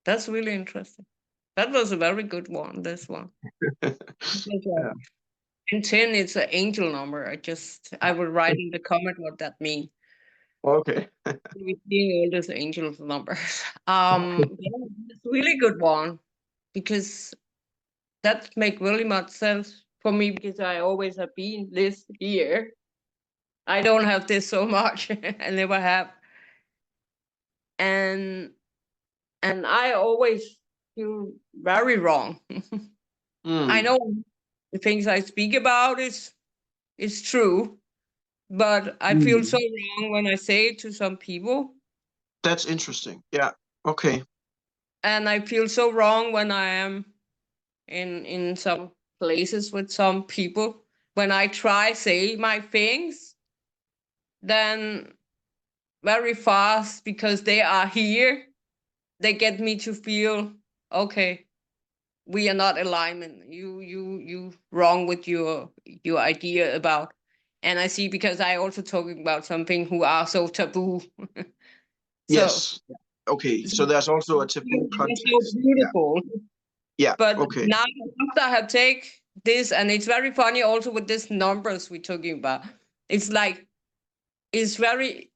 That's really interesting. That was a very good one, this one. Because, Yeah. in 10, it's an angel number. I will write in the comment what that means. Okay. We're seeing all these angels numbers. Yeah, it's a really good one because that make really much sense for me because I always have been this here. I don't have this so much. I never have. And I always feel very wrong. I Mm, know the things I speak about is true, but I feel so mm. wrong when I say it to some people, That's interesting. Yeah. Okay. and I feel so wrong when I am in some places with some people. When I try say my things, then very fast because they are here, they get me to feel okay. We are not alignment. You wrong with your idea about. And I see because I also talking about something who are so taboo. so, Yes. Okay. so So there's also a taboo they're so context. Yeah. beautiful. Yeah. But Okay. now after I have take this, and it's very funny also with these numbers we're talking about. It's like it's very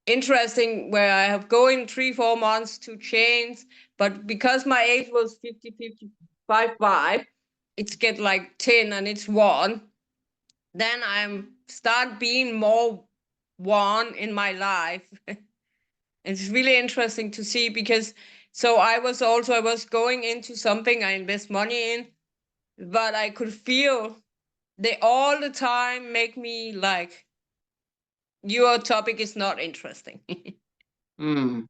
interesting where I have going 3 4 months to change, but because my age was 50 55 5, it's get like 10 and it's one. Then I'm start being more one in my life. It's really interesting to see because so I was going into something I invest money in, but I could feel they all the time make me like your topic is not interesting. Mm,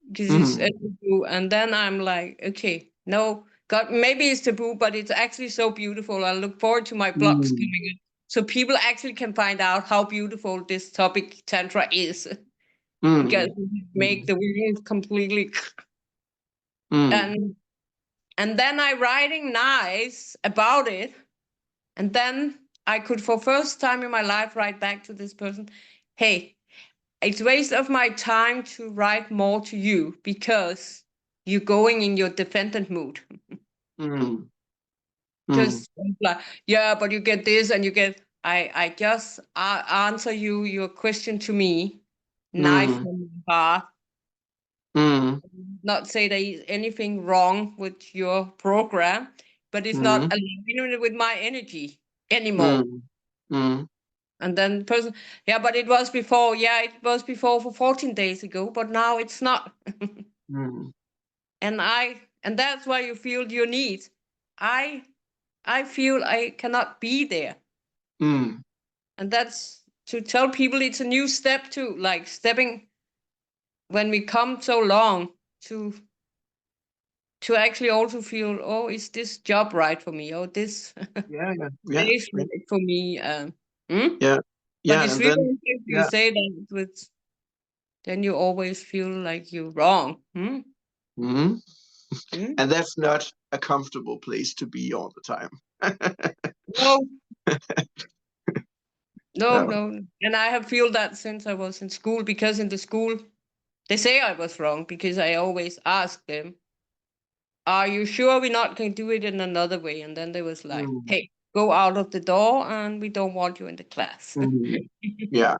Because it's a mm, taboo. And then I'm like, okay, no, God, maybe it's taboo, but it's actually so beautiful. I look forward to my blogs mm, coming in, so people actually can find out how beautiful this topic tantra is, because mm, it make mm, the world completely. mm, and then I writing nice about it, and then I could for first time in my life write back to this person, hey, it's waste of my time to write more to you because you're going in your defendant mood. mm, mm, Because like, yeah, but you get this and you get. I just answer your question to me, knife mm, from my heart. mm, Not say there is anything wrong with your program, but it's not mm, aligning with my energy anymore. mm, mm. And then the person, yeah, but it was before. Yeah, it was before for 14 days ago, but now it's not. mm, And that's why you feel your need. I I feel I cannot be there. mm. And that's to tell people it's a new step to like stepping when we come so long to actually also feel, oh, is this job right for me? Oh, this Yeah, yeah, yeah, place yeah, right for me? Hmm? yeah, But yeah, it's and really then interesting you yeah, say that with then you always feel like you're wrong. Hmm? hmm Hmm? and that's not a comfortable place to be all the time. No, no, No. no. And I have feel that since I was in school because in the school they say I was wrong because I always ask them, "Are you sure we're not going to do it in another way?" And then they was like, Mm, "Hey, go out of the door, and we don't want you in the class." mm. Yeah,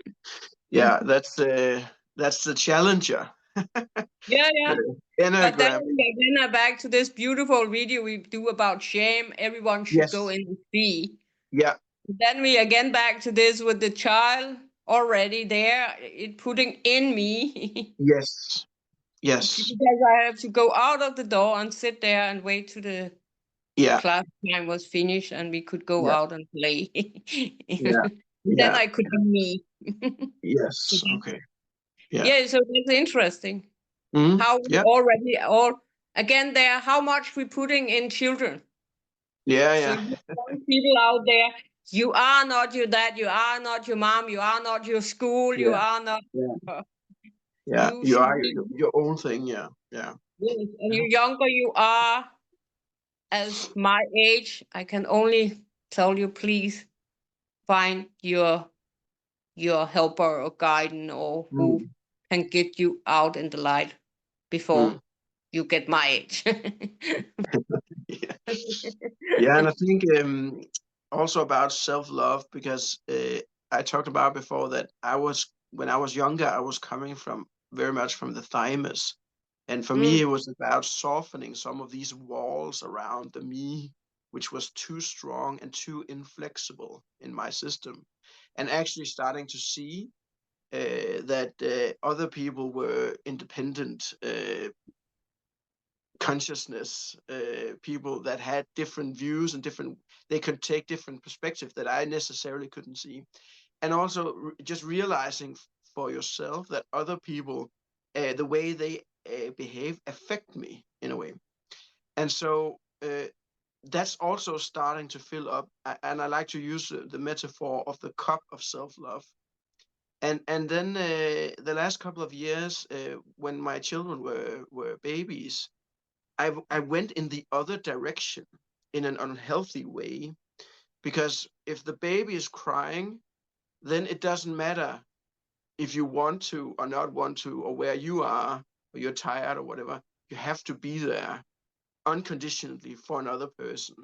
yeah, that's the challenger. Yeah, yeah. The But then Enneagram. again, back to this beautiful video we do about shame. Everyone should go Yes. in and see. Yeah. Then we again back to this with the child already there, it putting in me Yes. Yes. because I have to go out of the door and sit there and wait till the Yeah. class time was finished and we could go Yeah. out and play. Yeah. Then Yeah. I could be me. Yes. Okay. Yeah. Yeah, so that's interesting. Mm. How we Yeah. already all again there, how much we putting in children. Yeah. So Yeah. you young people out there, you are not your dad, you are not your mom, you are not your school, you Yeah. are not. Yeah. uh, Yeah. You You should are be. your own thing. Yeah. Yeah. Yes, and Yeah. you younger you are, as my age, I can only tell you, please find your helper or guide or who Mm. can get you out in the light Mm. before you get my age. Yeah. Yeah. And I think also about self-love because I talked about before that when I was younger, I was coming from very much from the thymus. And for me, Mm, it was about softening some of these walls around the me, which was too strong and too inflexible in my system, and actually starting to see that other people were independent consciousness, people that had different views and they could take different perspectives that I necessarily couldn't see, and also just realizing for yourself that other people, the way they behave, affect me in a way, and so that's also starting to fill up. And I like to use the metaphor of the cup of self-love. And then the last couple of years, when my children were babies, I went in the other direction in an unhealthy way, because if the baby is crying, then it doesn't matter if you want to or not want to, or where you are, or you're tired or whatever. You have to be there unconditionally for another person,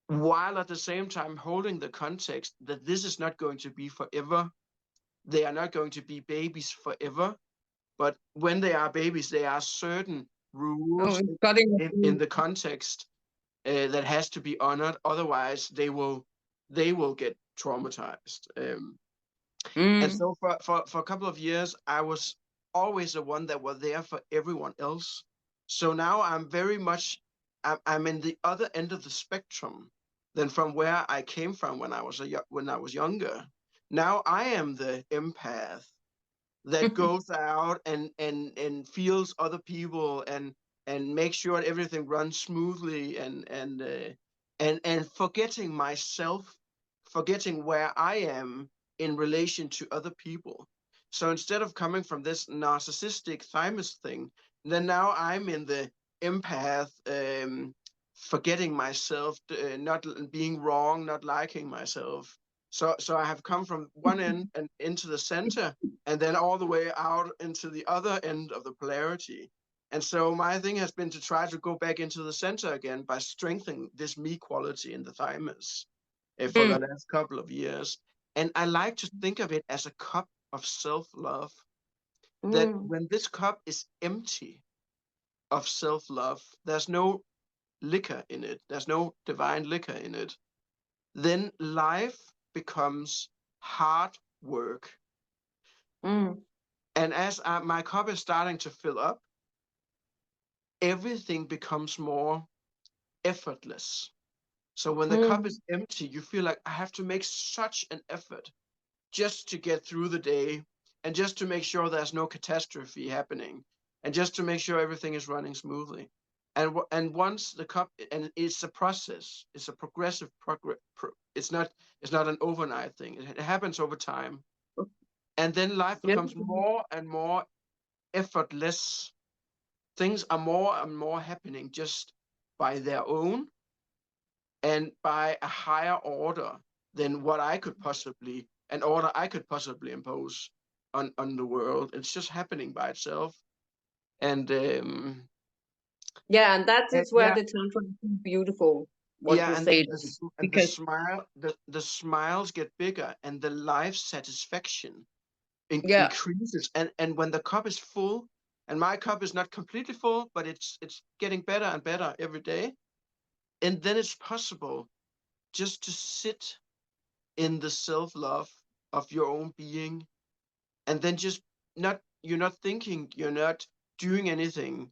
while at the same time holding the context that this is not going to be forever. They are not going to be babies forever, but when they are babies, there are certain oh, rules it's cutting in the context that has to be honored. Otherwise, they will get traumatized. And mm, so for a couple of years, I was always the one that was there for everyone else. So now I'm very much I'm in the other end of the spectrum than from where I came from when I was younger. Now I am the empath that goes out and feels other people and makes sure everything runs smoothly, and forgetting myself, forgetting where I am in relation to other people. So instead of coming from this narcissistic thymus thing, then now I'm in the empath, forgetting myself, not being wrong, not liking myself. So I have come from one end and into the center, and then all the way out into the other end of the polarity. And so my thing has been to try to go back into the center again by strengthening this me quality in the thymus for the mm, last couple of years. And I like to think of it as a cup of self-love, that mm, when this cup is empty of self-love, there's no liquor in it, there's no divine liquor in it, then life becomes hard work. Mm. And as my cup is starting to fill up, everything becomes more effortless. So when the cup Mm. is empty, you feel like I have to make such an effort just to get through the day and just to make sure there's no catastrophe happening and just to make sure everything is running smoothly. And once the cup, and it's a process, it's a progressive progress. It's not an overnight thing. It happens over time, and then life Yes. becomes more and more effortless. Things are more and more happening just by their own and by a higher order than what I could possibly, an order I could possibly impose on the world. It's just happening by itself. And Yeah, and that is where yeah, the tantra is beautiful. What yeah, you and say, the because smile, the smiles get bigger, and the life satisfaction yeah. increases. And when the cup is full, and my cup is not completely full, but it's getting better and better every day, and then it's possible just to sit in the self love of your own being, and then just not you're not thinking, you're not doing anything,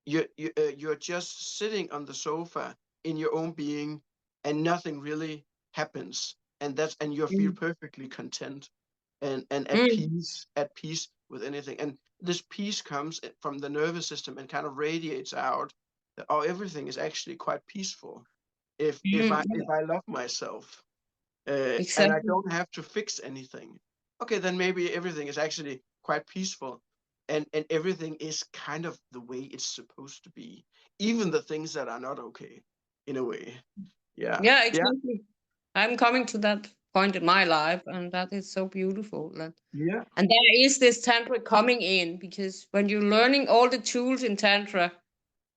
you're just sitting on the sofa in your own being, and nothing really happens, and you feel Mm. perfectly content and Mm. at peace with anything. And this peace comes from the nervous system and kind of radiates out that, oh, everything is actually quite peaceful if Mm. I love myself, and I Exactly. don't have to fix anything. Okay, then maybe everything is actually quite peaceful, and everything is kind of the way it's supposed to be, even the things that are not okay, in a way. Yeah, Yeah, yeah, exactly. I'm coming to that point in my life, and that is so beautiful. yeah, And there is this tantra coming in, because when you're learning all the tools in tantra,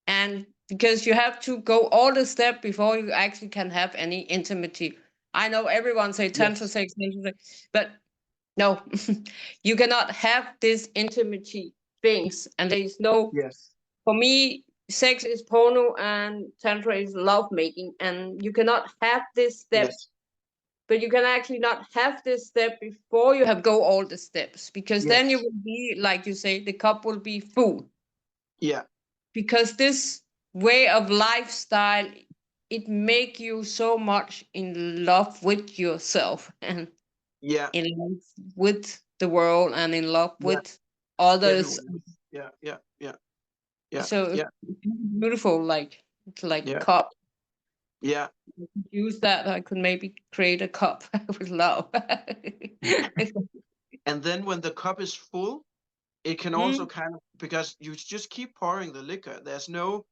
and because you have to go all the step before you actually can have any intimacy. I know everyone say yes, tantra sex, but no, you cannot have this intimacy things, and there is no. yes, For me, sex is porno, and tantra is love making, and you cannot have this step. yes, But you can actually not have this step before you have go all the steps, because then you yes, will be like you say, the cup will be full, yeah, because this way of lifestyle, it make you so much in love with yourself, and yeah, in love with the world, and in love yeah, with others. everyone else. Yeah, yeah, yeah, yeah, So yeah, it's beautiful, like it's like yeah, cup. yeah. Use that, I could maybe create a cup with love. And then when the cup is full, it can also Mm. kind of, because you just keep pouring the liquor, there's no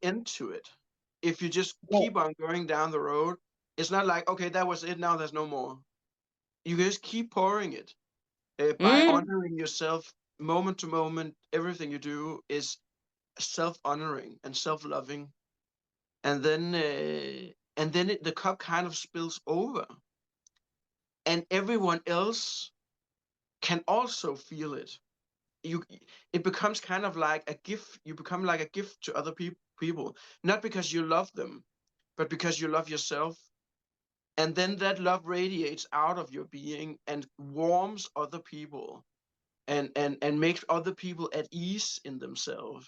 end to it. If you just keep on going down the road, it's not like, okay, that was it, now there's no more. You just keep pouring it, by Mm. honoring yourself moment to moment. Everything you do is self-honoring and self-loving. And then the cup kind of spills over, and everyone else can also feel it. you it becomes kind of like a gift. You become like a gift to other people, not because you love them, but because you love yourself. And then that love radiates out of your being and warms other people, and makes other people at ease in themselves,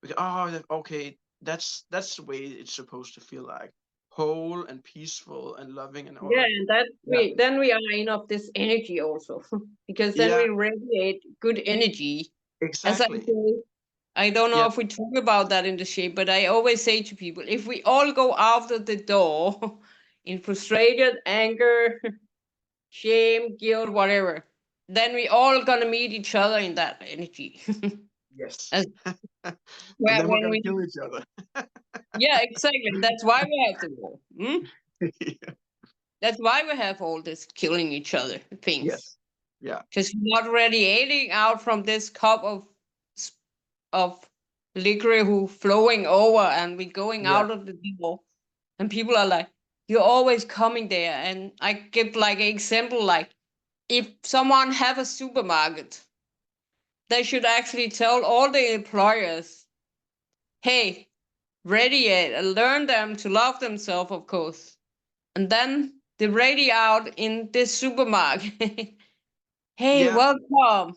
because, oh, okay, that's the way it's supposed to feel, like whole and peaceful and loving and all Yeah, that. and that Yeah, we then we are in of this energy also, because then yeah, we radiate good energy. As I exactly. say, I don't know Yeah, if we talk about that in the shape, but I always say to people, if we all go out of the door in frustration, anger, shame, guilt, whatever, then we all gonna meet each other in that energy. yes. As And where then we're when gonna we, kill each other. yeah, exactly. That's why we have the war. Hmm? That's why we have all this killing each other things, Yes. Yeah. because we're not radiating out from this cup s- of liquor who flowing over, and we going Yeah. out of the door, and people are like, you're always coming there. And I give like an example, like if someone have a supermarket, they should actually tell all the employers, hey, radiate and learn them to love themselves, of course. And then the radio out in this supermarket. Hey, Yeah, welcome.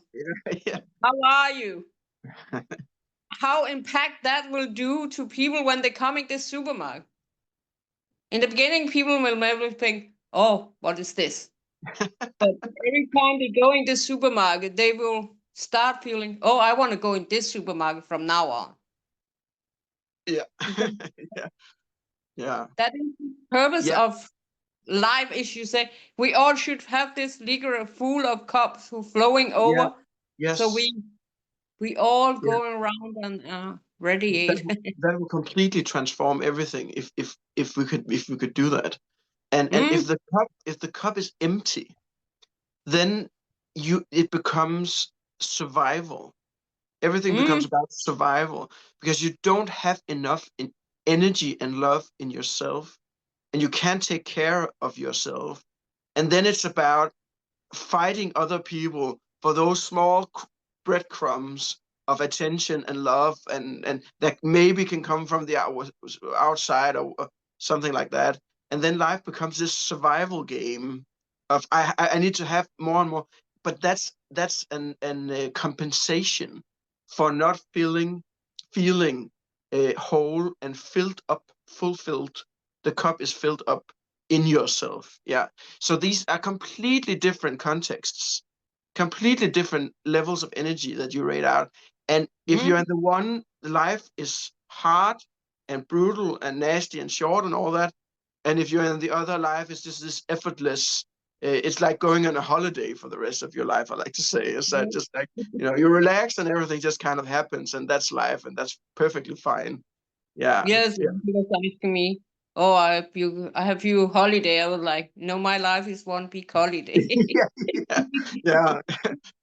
yeah, How are you? How impact that will do to people when they come in this supermarket. In the beginning, people will maybe think, "Oh, what is this?" But every time they go in this supermarket, they will start feeling, "Oh, I want to go in this supermarket from now on." yeah, Because yeah, yeah, that is the purpose yeah, of life, is you say we all should have this liquor full of cups who flowing yeah, over, so yes, we all yeah. going around and radiate. That will completely transform everything if we could do that. And Mm, if the cup is empty, then it becomes survival. Everything becomes mm, about survival because you don't have enough energy and love in yourself, and you can't take care of yourself. And then it's about fighting other people for those small breadcrumbs of attention and love, and that maybe can come from the outside or something like that. And then life becomes this survival game of I need to have more and more. But that's an compensation for not feeling whole and filled up, fulfilled. The cup is filled up in yourself. Yeah. So these are completely different contexts, completely different levels of energy that you rate out. And if you're in mm. the one, life is hard and brutal and nasty and short and all that. And if you're in the other, life is just this effortless. It's like going on a holiday for the rest of your life. I like to say, is that just like, you relax and everything just kind of happens, and that's life, and that's perfectly fine. Yeah, Yes, yeah. he was asking me, "Oh, I have you holiday." I was like, "No, my life is one big holiday." Yeah, yeah, yeah.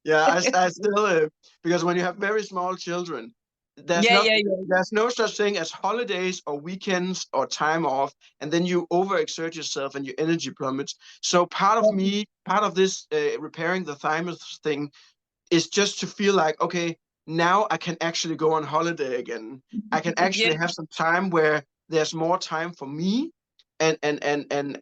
Yeah, I still because when you have very small children, there's Yeah, not yeah, yeah. there's no such thing as holidays or weekends or time off, and then you overexert yourself and your energy plummets. So part of this repairing the thymus thing is just to feel like, okay, now I can actually go on holiday again. I can Yeah, actually have some time where there's more time for me and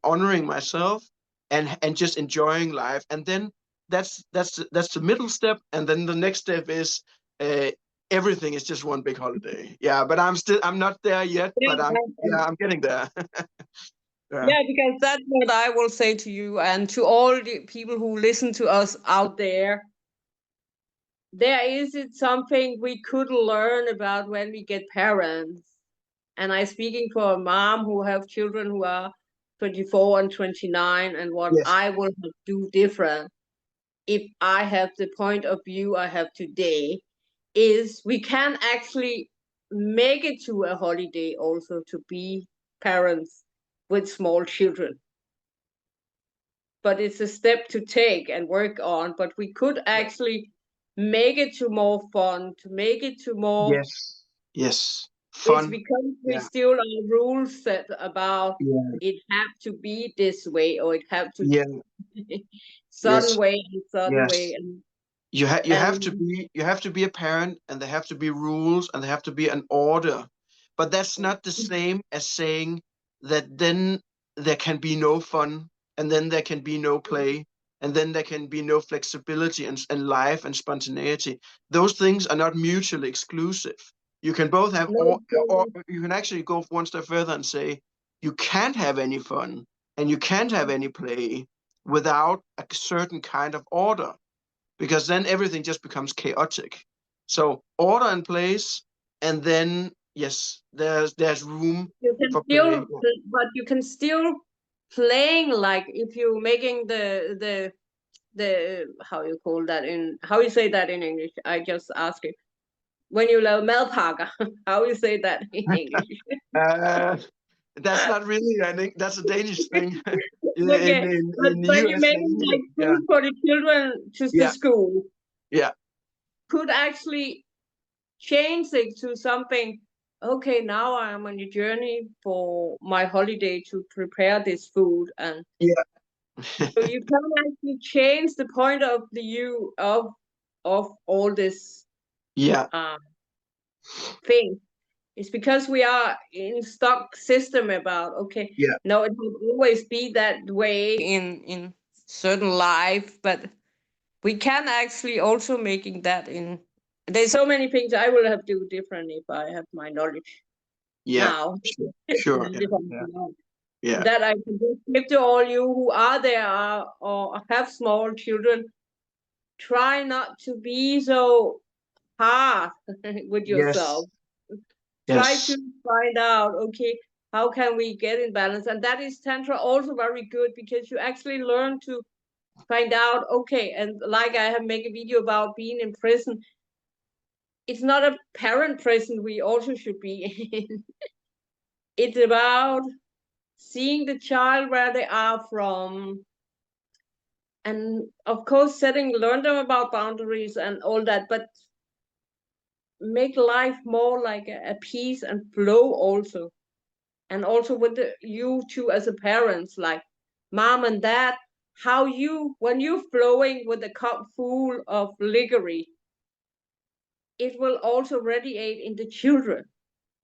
honoring myself and just enjoying life. And then that's the middle step. And then the next step is uh, everything is just one big holiday. Yeah, but I'm not there yet, yeah, but I'm getting there. Yeah. yeah, because that's what I will say to you and to all the people who listen to us out there. There is it something we could learn about when we get parents. And I speaking for a mom who have children who are 24 and 29, and what Yes. I will do different if I have the point of view I have today, is we can actually make it to a holiday also to be parents with small children. But it's a step to take and work on. But we could Yeah. actually make it to more fun, to make it to more. Yes. Yes. It's Fun. because we Yeah. still are rules set about Yeah. it have to be this way or it have to Yeah. certain Yes. way and certain way Yes. You have to and be a parent, and there have to be rules, and there have to be an order. But that's not the same as saying that then there can be no fun, and then there can be no play, and then there can be no flexibility and life and spontaneity. Those things are not mutually exclusive. You can both have, no. or you can actually go one step further and say you can't have any fun and you can't have any play without a certain kind of order, because then everything just becomes chaotic. So order in place, and then yes, there's room You can for play. still, but you can still playing like if you're making the how you call that in how you say that in English. I just ask you when you love melpaga. How you say that in English? Uh, that's not really, I think that's a Danish thing. in, Okay, but in the when you US making mainly. like Yeah, food for the children to the yeah, school, yeah, could actually change it to something. Okay, now I am on a journey for my holiday to prepare this food, and yeah. so you can actually change the point of view of all this Yeah, uh, thing. It's because we are in stock system about, okay, Yeah. no, it will always be that way in certain life, but we can actually also making that in. There's so many things I will have to do different if I have my knowledge Yeah. now. Sure. Sure. Yeah. Different Yeah. now. Yeah. That I can just give to all you who are there or have small children. Try not to be so hard with yourself. Yes. Try to Yes. find out, okay, how can we get in balance? And that is Tantra also very good because you actually learn to find out, okay, and like I have made a video about being in prison, it's not a parent prison we also should be in. It's about seeing the child where they are from, and of course learn them about boundaries and all that, but make life more like a peace and flow also. And also with you two as a parents, like mom and dad, how you, when you're flowing with a cup full of liquor, it will also radiate in the children.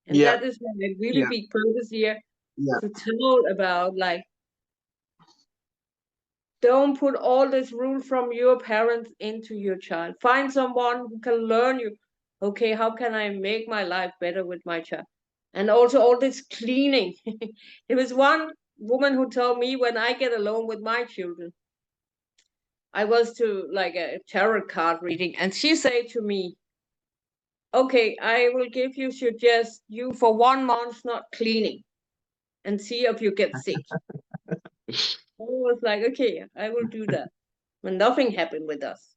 And Yeah. that is my really Yeah. big purpose here, Yeah. to tell about, like, don't put all this rule from your parents into your child. Find someone who can learn you. Okay, how can I make my life better with my child? And also all this cleaning. There was one woman who told me, when I get alone with my children, I was to like a tarot card reading, and she said to me, okay, I will give you suggest you for 1 month not cleaning and see if you get sick. I was like, okay, I will do that. But nothing happened with us.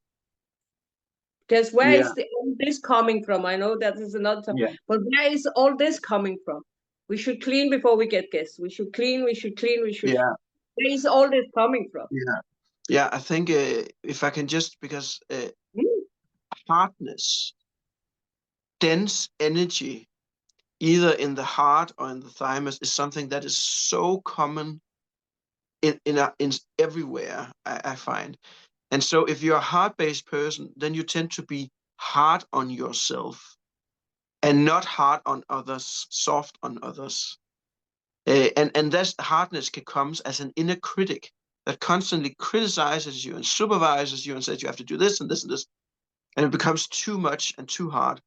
Because where Yeah. is all this coming from? I know that is another time, Yeah. but where is all this coming from? We should clean before we get guests. We should clean, we should clean, we should. Yeah. Where is all this coming from? Yeah. Yeah. I think if I can just because Mm, hardness, dense energy, either in the heart or in the thymus, is something that is so common in everywhere. I find. And so if you're a heart-based person, then you tend to be hard on yourself and not hard on others, soft on others. And that hardness comes as an inner critic that constantly criticizes you and supervises you and says you have to do this and this and this. And it becomes too much and too hard.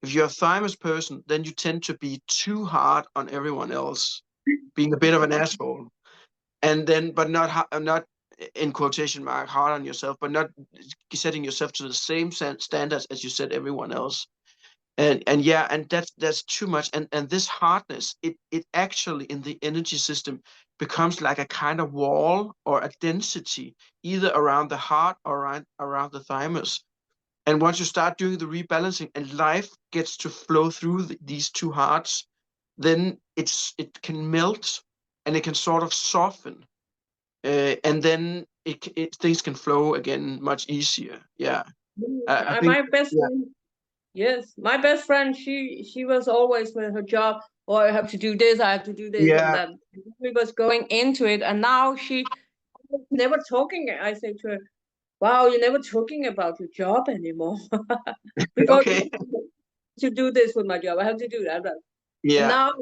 If you're a thymus person, then you tend to be too hard on everyone else, being a bit of an asshole. And then, but not in quotation mark, hard on yourself, but not setting yourself to the same standards as you set everyone else. And yeah, and that's too much. And this hardness, it actually in the energy system becomes like a kind of wall or a density, either around the heart or around the thymus. And once you start doing the rebalancing and life gets to flow through these two hearts, then it can melt and it can sort of soften, and then things can flow again much easier. Yeah, I think. My best Yeah, friend, yes, my best friend, she was always with her job, or I have to do this, I have to do this, and yeah. then we was going into it, and now she never talking. I say to her, wow, you're never talking about your job anymore. Before Okay. to do this with my job, I have to do that. And Yeah, now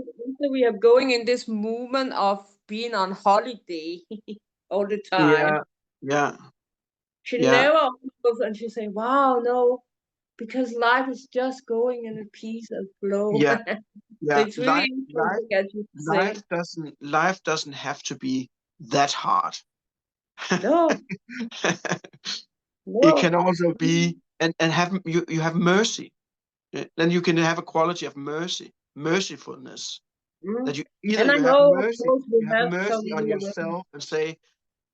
we are going in this movement of being on holiday all the time. yeah, yeah, She yeah, never goes and she say, wow, no, because life is just going in a peace and flow. yeah, So yeah. it's really interesting as you say. Life doesn't have to be that hard. No, It no. can also be, and have you have mercy. Then you can have a quality of mercy, mercifulness. Mm. That you either And I know, of course, we you have have some mercy in on the world. yourself and say,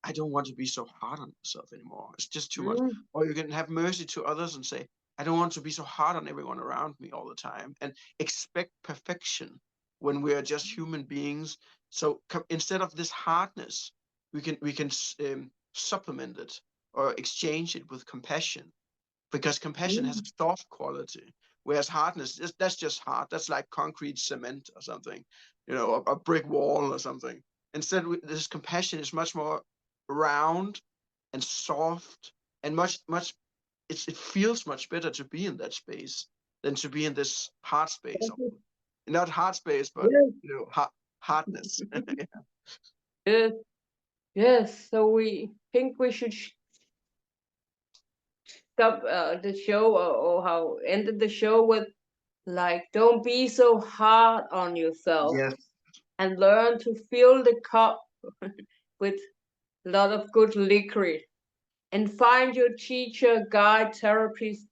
I don't want to be so hard on myself anymore. It's just too much. Mm. Or you can have mercy to others and say, I don't want to be so hard on everyone around me all the time and expect perfection when we are just human beings. So instead of this hardness, we can supplement it or exchange it with compassion, because compassion has a Mm. soft quality, whereas hardness that's just hard. That's like concrete cement or something, a brick wall or something. Instead, this compassion is much more round and soft and much. It feels much better to be in that space than to be in this hard space. not heart space, but Yes, hardness. yes, yes. So we think we should stop the show, or how ended the show with, like, don't be so hard on yourself Yes, and learn to fill the cup with a lot of good liquid, and find your teacher, guide, therapist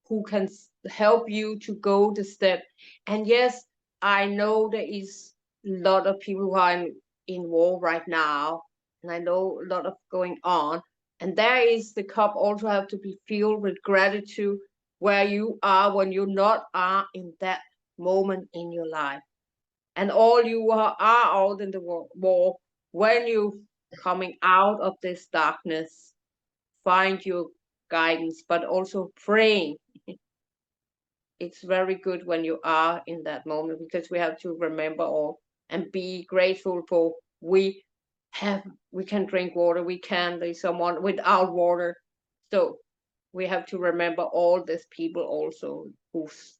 who can help you to go the step. And yes, I know there is a lot of people who are in war right now, and I know a lot of going on. And there is the cup also have to be filled with gratitude where you are when you not are in that moment in your life. And all you are out in the war when you coming out of this darkness, find your guidance, but also praying. It's very good when you are in that moment, because we have to remember all and be grateful for have we can drink water, we can, there's someone without water. So we have to remember all these people also who's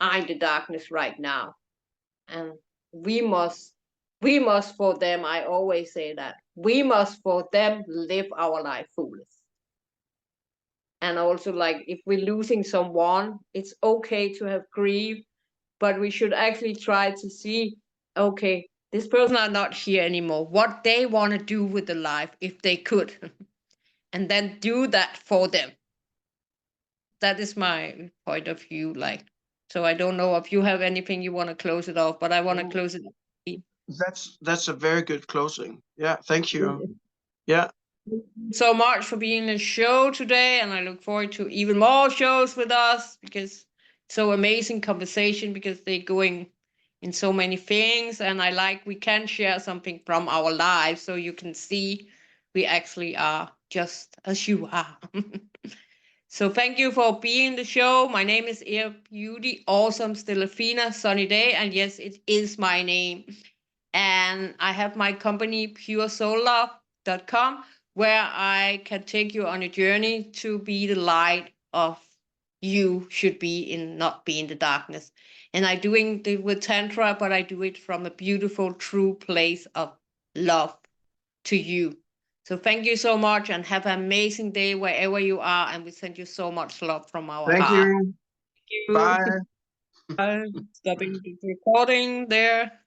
are in the darkness right now. And we must we must for them, I always say that we must for them live our life fully. And also, like, if we're losing someone, it's okay to have grief, but we should actually try to see, okay, this person are not here anymore, what they want to do with the life if they could, and then do that for them. That is my point of view. Like, so I don't know if you have anything you want to close it off, but I want to Mm, close it off. that's a very good closing. Yeah, thank you. Yeah, So much for being in the show today, and I look forward to even more shows with us, because so amazing conversation, because they're going in so many things, and I like we can share something from our lives so you can see we actually are just as you are. So thank you for being in the show. My name is Air Beauty, awesome Stelafina, sunny day, and yes, it is my name. And I have my company puresolar.com, where I can take you on a journey to be the light of you should be in, not be in the darkness. And I doing it with tantra, but I do it from a beautiful true place of love to you. So thank you so much, and have an amazing day wherever you are, and we send you so much love from our thank heart. you. Thank you. Bye. Stopping the recording there.